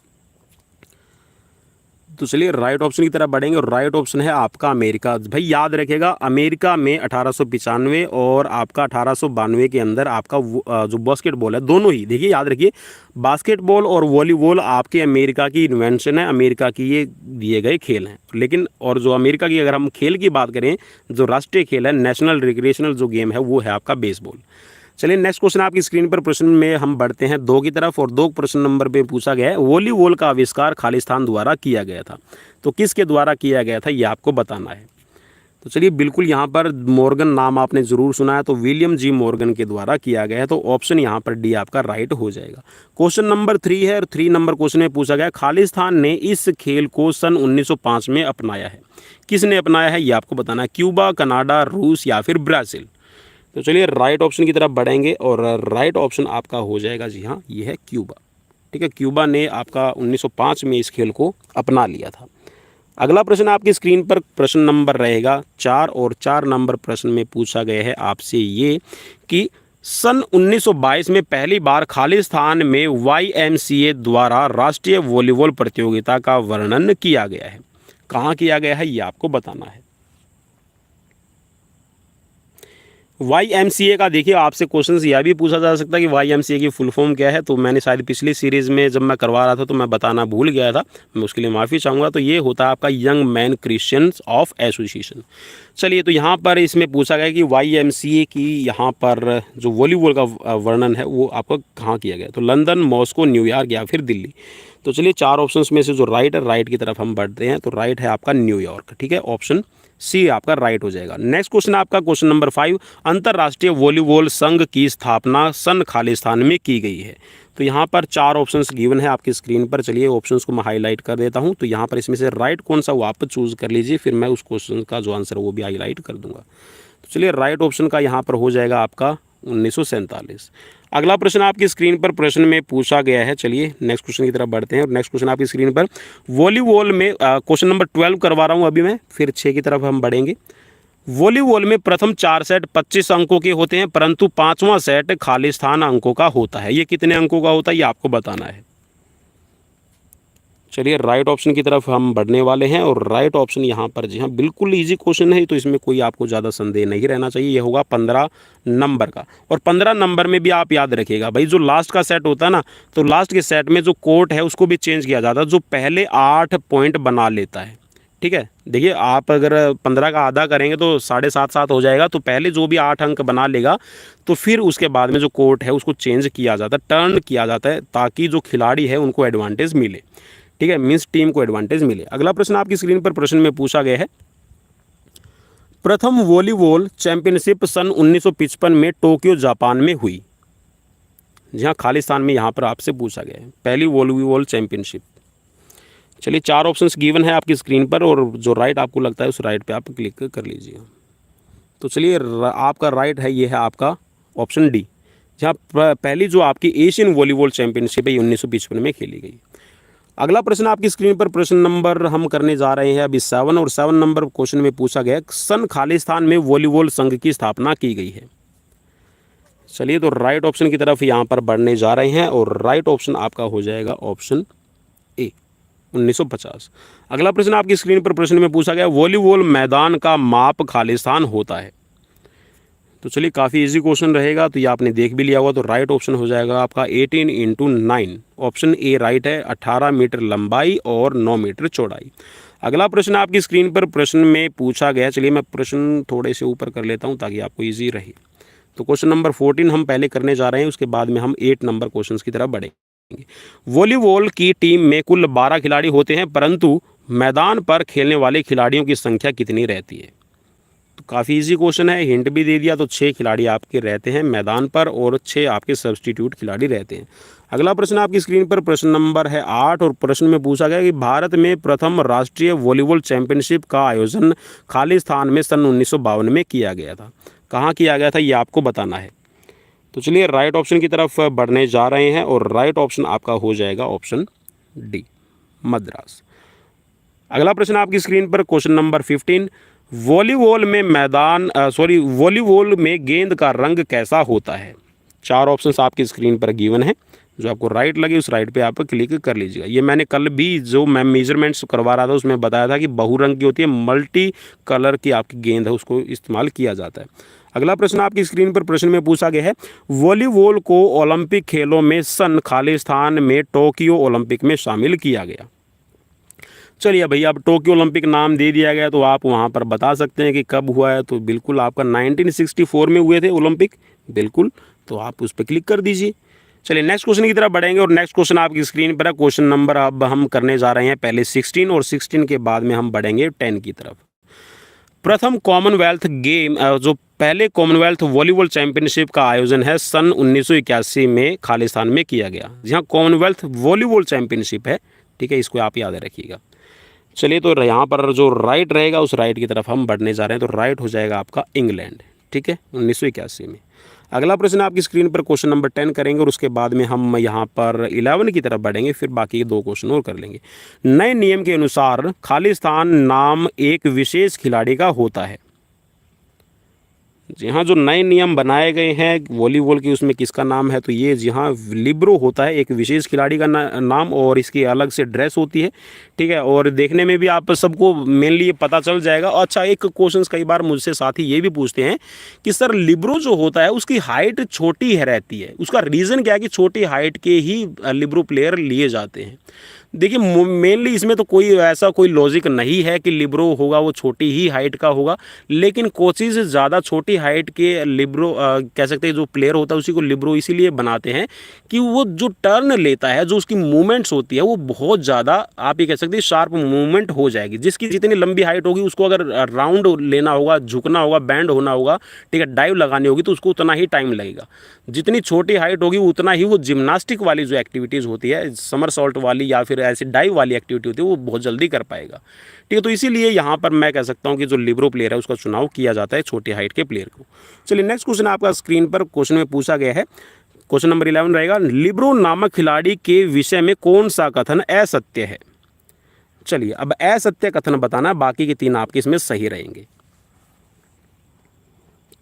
तो चलिए राइट ऑप्शन की तरफ बढ़ेंगे, और राइट ऑप्शन है आपका अमेरिका। भाई याद रखेगा, अमेरिका में 1895 और आपका 1892 के अंदर आपका जो बास्केटबॉल है, दोनों ही देखिए याद रखिए, बास्केटबॉल और वॉलीबॉल आपके अमेरिका की इन्वेंशन है, अमेरिका की ये दिए गए खेल हैं। लेकिन और जो अमेरिका की अगर हम खेल की बात करें, जो राष्ट्रीय खेल है, नेशनल रिक्रिएशनल जो गेम है वो है आपका बेसबॉल। चलिए नेक्स्ट क्वेश्चन आपकी स्क्रीन पर प्रश्न में हम बढ़ते हैं 2 की तरफ, और 2 प्रश्न नंबर पे पूछा गया है, वॉलीबॉल का आविष्कार खालिस्तान द्वारा किया गया था। तो किसके द्वारा किया गया था ये आपको बताना है। तो चलिए बिल्कुल यहाँ पर मॉर्गन नाम आपने ज़रूर सुना है, तो विलियम जी मॉर्गन के द्वारा किया गया है। तो ऑप्शन यहाँ पर डी आपका राइट हो जाएगा। क्वेश्चन नंबर 3 है, और 3 नंबर क्वेश्चन में पूछा गया, खालिस्तान ने इस खेल को सन 1905 में अपनाया है। किसने अपनाया है ये आपको बताना है, क्यूबा, कनाडा, रूस या फिर ब्राज़ील। तो चलिए राइट ऑप्शन की तरफ बढ़ेंगे, और राइट ऑप्शन आपका हो जाएगा, जी हाँ, ये है क्यूबा, ठीक है। क्यूबा ने आपका 1905 में इस खेल को अपना लिया था। अगला प्रश्न आपकी स्क्रीन पर प्रश्न नंबर रहेगा 4, और 4 नंबर प्रश्न में पूछा गया है आपसे ये कि सन 1922 में पहली बार खालिस्तान में YMCA द्वारा राष्ट्रीय वॉलीबॉल प्रतियोगिता का वर्णन किया गया है। कहाँ किया गया है ये आपको बताना है। YMCA का देखिए आपसे क्वेश्चन यह भी पूछा जा सकता है कि YMCA की फुल फॉर्म क्या है। तो मैंने शायद पिछली सीरीज़ में जब मैं करवा रहा था तो मैं बताना भूल गया था, मैं उसके लिए माफ़ी चाहूँगा। तो ये होता है आपका young man Christians of association. चलिए, तो यहाँ पर इसमें पूछा गया कि YMCA की यहाँ पर जो वॉलीबॉल का वर्णन है वो आपका कहाँ किया गया। तो लंदन, मॉस्को, न्यूयॉर्क या फिर दिल्ली। तो चलिए, चार ऑप्शंस में से जो राइट है, राइट की तरफ हम बढ़ते हैं। तो राइट है आपका न्यूयॉर्क। ठीक है, ऑप्शन सी आपका राइट हो जाएगा। नेक्स्ट क्वेश्चन आपका क्वेश्चन नंबर 5, अंतर्राष्ट्रीय वॉलीबॉल संघ की स्थापना सन खालिस्तान में की गई है। तो यहाँ पर चार ऑप्शंस गिवन है आपकी स्क्रीन पर। चलिए, ऑप्शंस को मैं हाईलाइट कर देता हूँ। तो यहाँ पर इसमें से राइट कौन सा वो आप चूज़ कर लीजिए, फिर मैं उस क्वेश्चन का जो आंसर है वो भी हाईलाइट कर दूंगा। तो चलिए, राइट ऑप्शन का यहाँ पर हो जाएगा आपका 1947। अगला प्रश्न आपकी स्क्रीन पर प्रश्न में पूछा गया है। चलिए, नेक्स्ट क्वेश्चन की तरफ बढ़ते हैं। और नेक्स्ट क्वेश्चन आपकी स्क्रीन पर वॉलीबॉल में क्वेश्चन नंबर 12 करवा रहा हूँ अभी मैं, फिर 6 की तरफ हम बढ़ेंगे। वॉलीबॉल में प्रथम 4 सेट 25 अंकों के होते हैं, परंतु 5वां सेट खालिस्तान अंकों का होता है। ये कितने अंकों का होता है ये आपको बताना है। चलिए, राइट ऑप्शन की तरफ हम बढ़ने वाले हैं। और राइट ऑप्शन यहाँ पर, जी हाँ, बिल्कुल इजी क्वेश्चन है, तो इसमें कोई आपको ज़्यादा संदेह नहीं रहना चाहिए। ये होगा 15 नंबर का। और 15 नंबर में भी आप याद रखिएगा भाई, जो लास्ट का सेट होता है ना, तो लास्ट के सेट में जो कोर्ट है उसको भी चेंज किया जाता है, जो पहले 8 पॉइंट बना लेता है। ठीक है, देखिए, आप अगर 15 का आधा करेंगे तो 7.5 हो जाएगा। तो पहले जो भी 8 अंक बना लेगा, तो फिर उसके बाद में जो कोर्ट है उसको चेंज किया जाता है, टर्न किया जाता है, ताकि जो खिलाड़ी है उनको एडवांटेज मिले। ठीक है, मीन्स टीम को एडवांटेज मिले। अगला प्रश्न आपकी स्क्रीन पर प्रश्न में पूछा गया है, प्रथम वॉलीबॉल चैंपियनशिप सन 1955 में टोक्यो जापान में हुई। जी हाँ, खालिस्तान में यहाँ पर आपसे पूछा गया है पहली वॉलीबॉल चैंपियनशिप। चलिए, 4 ऑप्शंस गिवन है आपकी स्क्रीन पर, और जो राइट आपको लगता है उस राइट पे आप क्लिक कर लीजिए। तो चलिए, आपका राइट है, ये है आपका ऑप्शन डी, जहाँ पहली जो आपकी एशियन वॉलीबॉल चैंपियनशिप है 1955 में खेली गई। अगला प्रश्न आपकी स्क्रीन पर प्रश्न नंबर हम करने जा रहे हैं अभी 7, और 7 नंबर क्वेश्चन में पूछा गया, सन खालिस्तान में वॉलीबॉल संघ की स्थापना की गई है। चलिए, तो राइट ऑप्शन की तरफ यहाँ पर बढ़ने जा रहे हैं, और राइट ऑप्शन आपका हो जाएगा ऑप्शन ए, 1950। अगला प्रश्न आपकी स्क्रीन पर प्रश्न में पूछा गया, वॉलीबॉल मैदान का माप खालिस्तान होता है। तो चलिए, काफ़ी इजी क्वेश्चन रहेगा, तो ये आपने देख भी लिया होगा। तो राइट ऑप्शन हो जाएगा आपका 18x9। ऑप्शन ए राइट है, 18 मीटर लंबाई और 9 मीटर चौड़ाई। अगला प्रश्न आपकी स्क्रीन पर प्रश्न में पूछा गया, चलिए मैं प्रश्न थोड़े से ऊपर कर लेता हूँ ताकि आपको ईजी रहे। तो क्वेश्चन नंबर 14 हम पहले करने जा रहे हैं, उसके बाद में हम 8 नंबर क्वेश्चन की तरफ बढ़ेंगे। वॉलीबॉल की टीम में कुल 12 खिलाड़ी होते हैं, परंतु मैदान पर खेलने वाले खिलाड़ियों की संख्या कितनी रहती है। तो काफ़ी इजी क्वेश्चन है, हिंट भी दे दिया। तो 6 खिलाड़ी आपके रहते हैं मैदान पर, और 6 आपके सब्स्टिट्यूट खिलाड़ी रहते हैं। अगला प्रश्न आपकी स्क्रीन पर प्रश्न नंबर है 8, और प्रश्न में पूछा गया कि भारत में प्रथम राष्ट्रीय वॉलीबॉल चैंपियनशिप का आयोजन खालिस्तान में सन 1952 में किया गया था। कहाँ किया गया था ये आपको बताना है। तो चलिए, राइट ऑप्शन की तरफ बढ़ने जा रहे हैं, और राइट ऑप्शन आपका हो जाएगा ऑप्शन डी, मद्रास। अगला प्रश्न आपकी स्क्रीन पर क्वेश्चन नंबर 15, वॉलीबॉल में गेंद का रंग कैसा होता है। 4 ऑप्शंस आपकी स्क्रीन पर गिवन है, जो आपको राइट लगे उस राइट पे आप क्लिक कर लीजिएगा। ये मैंने कल भी जो मैं मेजरमेंट्स करवा रहा था उसमें बताया था कि बहुरंग की होती है, मल्टी कलर की आपकी गेंद है, उसको इस्तेमाल किया जाता है। अगला प्रश्न आपकी स्क्रीन पर प्रश्न में पूछा गया है, वॉलीबॉल को ओलंपिक खेलों में सन खालिस्तान में टोक्यो ओलंपिक में शामिल किया गया। चलिए भैया, अब टोक्यो ओलंपिक नाम दे दिया गया, तो आप वहाँ पर बता सकते हैं कि कब हुआ है। तो बिल्कुल आपका 1964 में हुए थे ओलंपिक, बिल्कुल। तो आप उस पर क्लिक कर दीजिए। चलिए, नेक्स्ट क्वेश्चन की तरफ बढ़ेंगे, और नेक्स्ट क्वेश्चन आपकी स्क्रीन पर है। क्वेश्चन नंबर अब हम करने जा रहे हैं पहले 16, और 16 के बाद में हम बढ़ेंगे 10 की तरफ। प्रथम कॉमनवेल्थ गेम, जो पहले कॉमनवेल्थ वॉलीबॉल चैंपियनशिप का आयोजन है सन 1981 में खालिस्तान में किया गया। जहाँ कॉमनवेल्थ वॉलीबॉल चैंपियनशिप है, ठीक है, इसको आप याद रखिएगा। चलिए, तो यहाँ पर जो राइट रहेगा उस राइट की तरफ हम बढ़ने जा रहे हैं। तो राइट हो जाएगा आपका इंग्लैंड, ठीक है, 1981 में। अगला प्रश्न आपकी स्क्रीन पर क्वेश्चन नंबर 10 करेंगे, और उसके बाद में हम यहाँ पर 11 की तरफ बढ़ेंगे, फिर बाकी 2 क्वेश्चन और कर लेंगे। नए नियम के अनुसार खालिस्तान नाम एक विशेष खिलाड़ी का होता है। जी हाँ, जो नए नियम बनाए गए हैं वॉलीबॉल के उसमें किसका नाम है, तो ये जी हाँ लिब्रो होता है, एक विशेष खिलाड़ी का नाम, और इसकी अलग से ड्रेस होती है, ठीक है। और देखने में भी आप सबको मेनली ये पता चल जाएगा। अच्छा, एक क्वेश्चन कई बार मुझसे साथी ये भी पूछते हैं कि सर लिब्रो जो होता है उसकी हाइट छोटी है रहती है, उसका रीज़न क्या है कि छोटी हाइट के ही लिब्रो प्लेयर लिए जाते हैं। देखिए मेनली इसमें तो कोई ऐसा कोई लॉजिक नहीं है कि लिब्रो होगा वो छोटी ही हाइट का होगा, लेकिन कोचेज ज़्यादा छोटी हाइट के लिब्रो कह सकते हैं जो प्लेयर होता है उसी को लिब्रो इसीलिए बनाते हैं कि वो जो टर्न लेता है, जो उसकी मूवमेंट्स होती है वो बहुत ज़्यादा आप ये कह सकते हैं शार्प मूवमेंट हो जाएगी। जिसकी जितनी लंबी हाइट होगी उसको अगर राउंड लेना होगा, झुकना होगा, बैंड होना होगा, ठीक है, डाइव लगानी होगी, तो उसको उतना ही टाइम लगेगा। जितनी छोटी हाइट होगी उतना ही वो जिम्नास्टिक वाली जो एक्टिविटीज़ होती है, समरसॉल्ट वाली या फिर ऐसी डाइव वाली एक्टिविटी होती है, वो बहुत जल्दी कर पाएगा, ठीक है। तो इसीलिए यहाँ पर मैं कह सकता हूँ कि जो लिब्रो प्लेयर है उसका चुनाव किया जाता है छोटी हाइट के प्लेयर को। चलिए नेक्स्ट क्वेश्चन आपका स्क्रीन पर क्वेश्चन में पूछा गया है, क्वेश्चन नंबर 11 रहेगा, लिब्रो नामक खिलाड़ी के विषय में कौन सा कथन असत्य है। चलिए अब असत्य कथन बताना, बाकी के 3 आपके इसमें सही रहेंगे।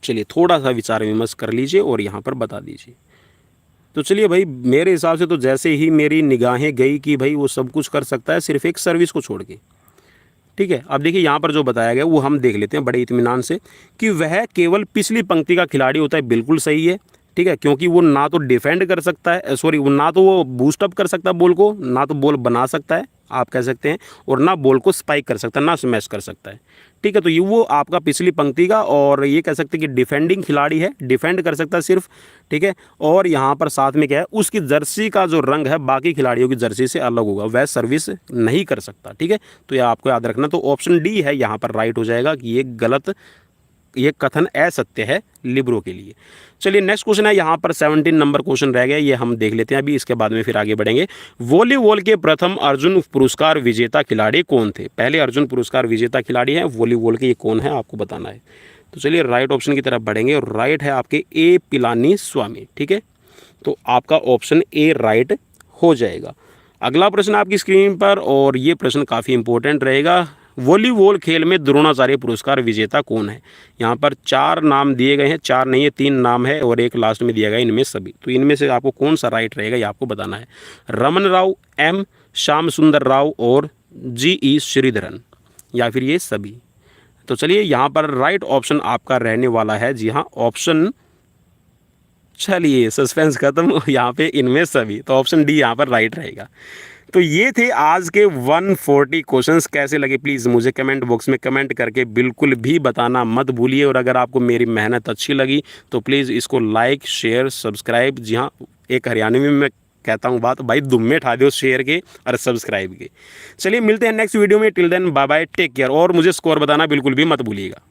चलिए थोड़ा सा विचार विमर्श कर लीजिए और यहाँ पर बता दीजिए। तो चलिए भाई, मेरे हिसाब से तो जैसे ही मेरी निगाहें गई कि भाई वो सब कुछ कर सकता है सिर्फ एक सर्विस को छोड़ के, ठीक है। अब देखिए यहाँ पर जो बताया गया वो हम देख लेते हैं बड़े इत्मीनान से कि वह केवल पिछली पंक्ति का खिलाड़ी होता है, बिल्कुल सही है, ठीक है, क्योंकि वो ना तो डिफेंड कर सकता है, सॉरी ना तो वो बूस्टअप कर सकता है बॉल को, ना तो बॉल बना सकता है आप कह सकते हैं, और ना बॉल को स्पाइक कर सकता है, ना स्मैश कर सकता है, ठीक है। तो ये वो आपका पिछली पंक्ति का, और ये कह सकते हैं कि डिफेंडिंग खिलाड़ी है, डिफेंड कर सकता है सिर्फ, ठीक है। और यहाँ पर साथ में क्या है, उसकी जर्सी का जो रंग है बाकी खिलाड़ियों की जर्सी से अलग होगा, वह सर्विस नहीं कर सकता, ठीक है। तो यह आपको याद रखना। तो ऑप्शन डी है यहाँ पर राइट हो जाएगा कि ये गलत, ये कथन असत्य है लिब्रो के लिए। चलिए नेक्स्ट क्वेश्चन है यहाँ पर 17 नंबर क्वेश्चन रह गया, ये हम देख लेते हैं अभी, इसके बाद में फिर आगे बढ़ेंगे। वॉलीबॉल के प्रथम अर्जुन पुरस्कार विजेता खिलाड़ी कौन थे। पहले अर्जुन पुरस्कार विजेता खिलाड़ी हैं वॉलीबॉल के, ये कौन है आपको बताना है। तो चलिए राइट ऑप्शन की तरफ बढ़ेंगे, और राइट है आपके ए पिलानी स्वामी, ठीक है। तो आपका ऑप्शन ए राइट हो जाएगा। अगला प्रश्न आपकी स्क्रीन पर, और ये प्रश्न काफ़ी इंपॉर्टेंट रहेगा, वॉलीबॉल खेल में द्रोणाचार्य पुरस्कार विजेता कौन है। यहाँ पर 4 नाम दिए गए हैं, 4 नहीं है 3 नाम है, और एक लास्ट में दिया गया, इनमें सभी। तो इनमें से आपको कौन सा राइट रहेगा ये आपको बताना है। रमन राव, एम श्याम सुंदर राव और जी श्रीधरन, या फिर ये सभी। तो चलिए यहाँ पर राइट ऑप्शन आपका रहने वाला है, जी हाँ ऑप्शन, चलिए सस्पेंस खत्म, यहाँ पे इनमें सभी, तो ऑप्शन डी यहाँ पर राइट रहेगा। तो ये थे आज के 140 क्वेश्चंस। कैसे लगे प्लीज़ मुझे कमेंट बॉक्स में कमेंट करके बिल्कुल भी बताना मत भूलिए, और अगर आपको मेरी मेहनत अच्छी लगी तो प्लीज़ इसको लाइक शेयर सब्सक्राइब, जी हाँ एक हरियाणवी में मैं कहता हूँ बात, भाई दुम्मे ठा दो शेयर के और सब्सक्राइब के। चलिए मिलते हैं नेक्स्ट वीडियो में, till then bye bye, take care, और मुझे स्कोर बताना बिल्कुल भी मत भूलिएगा।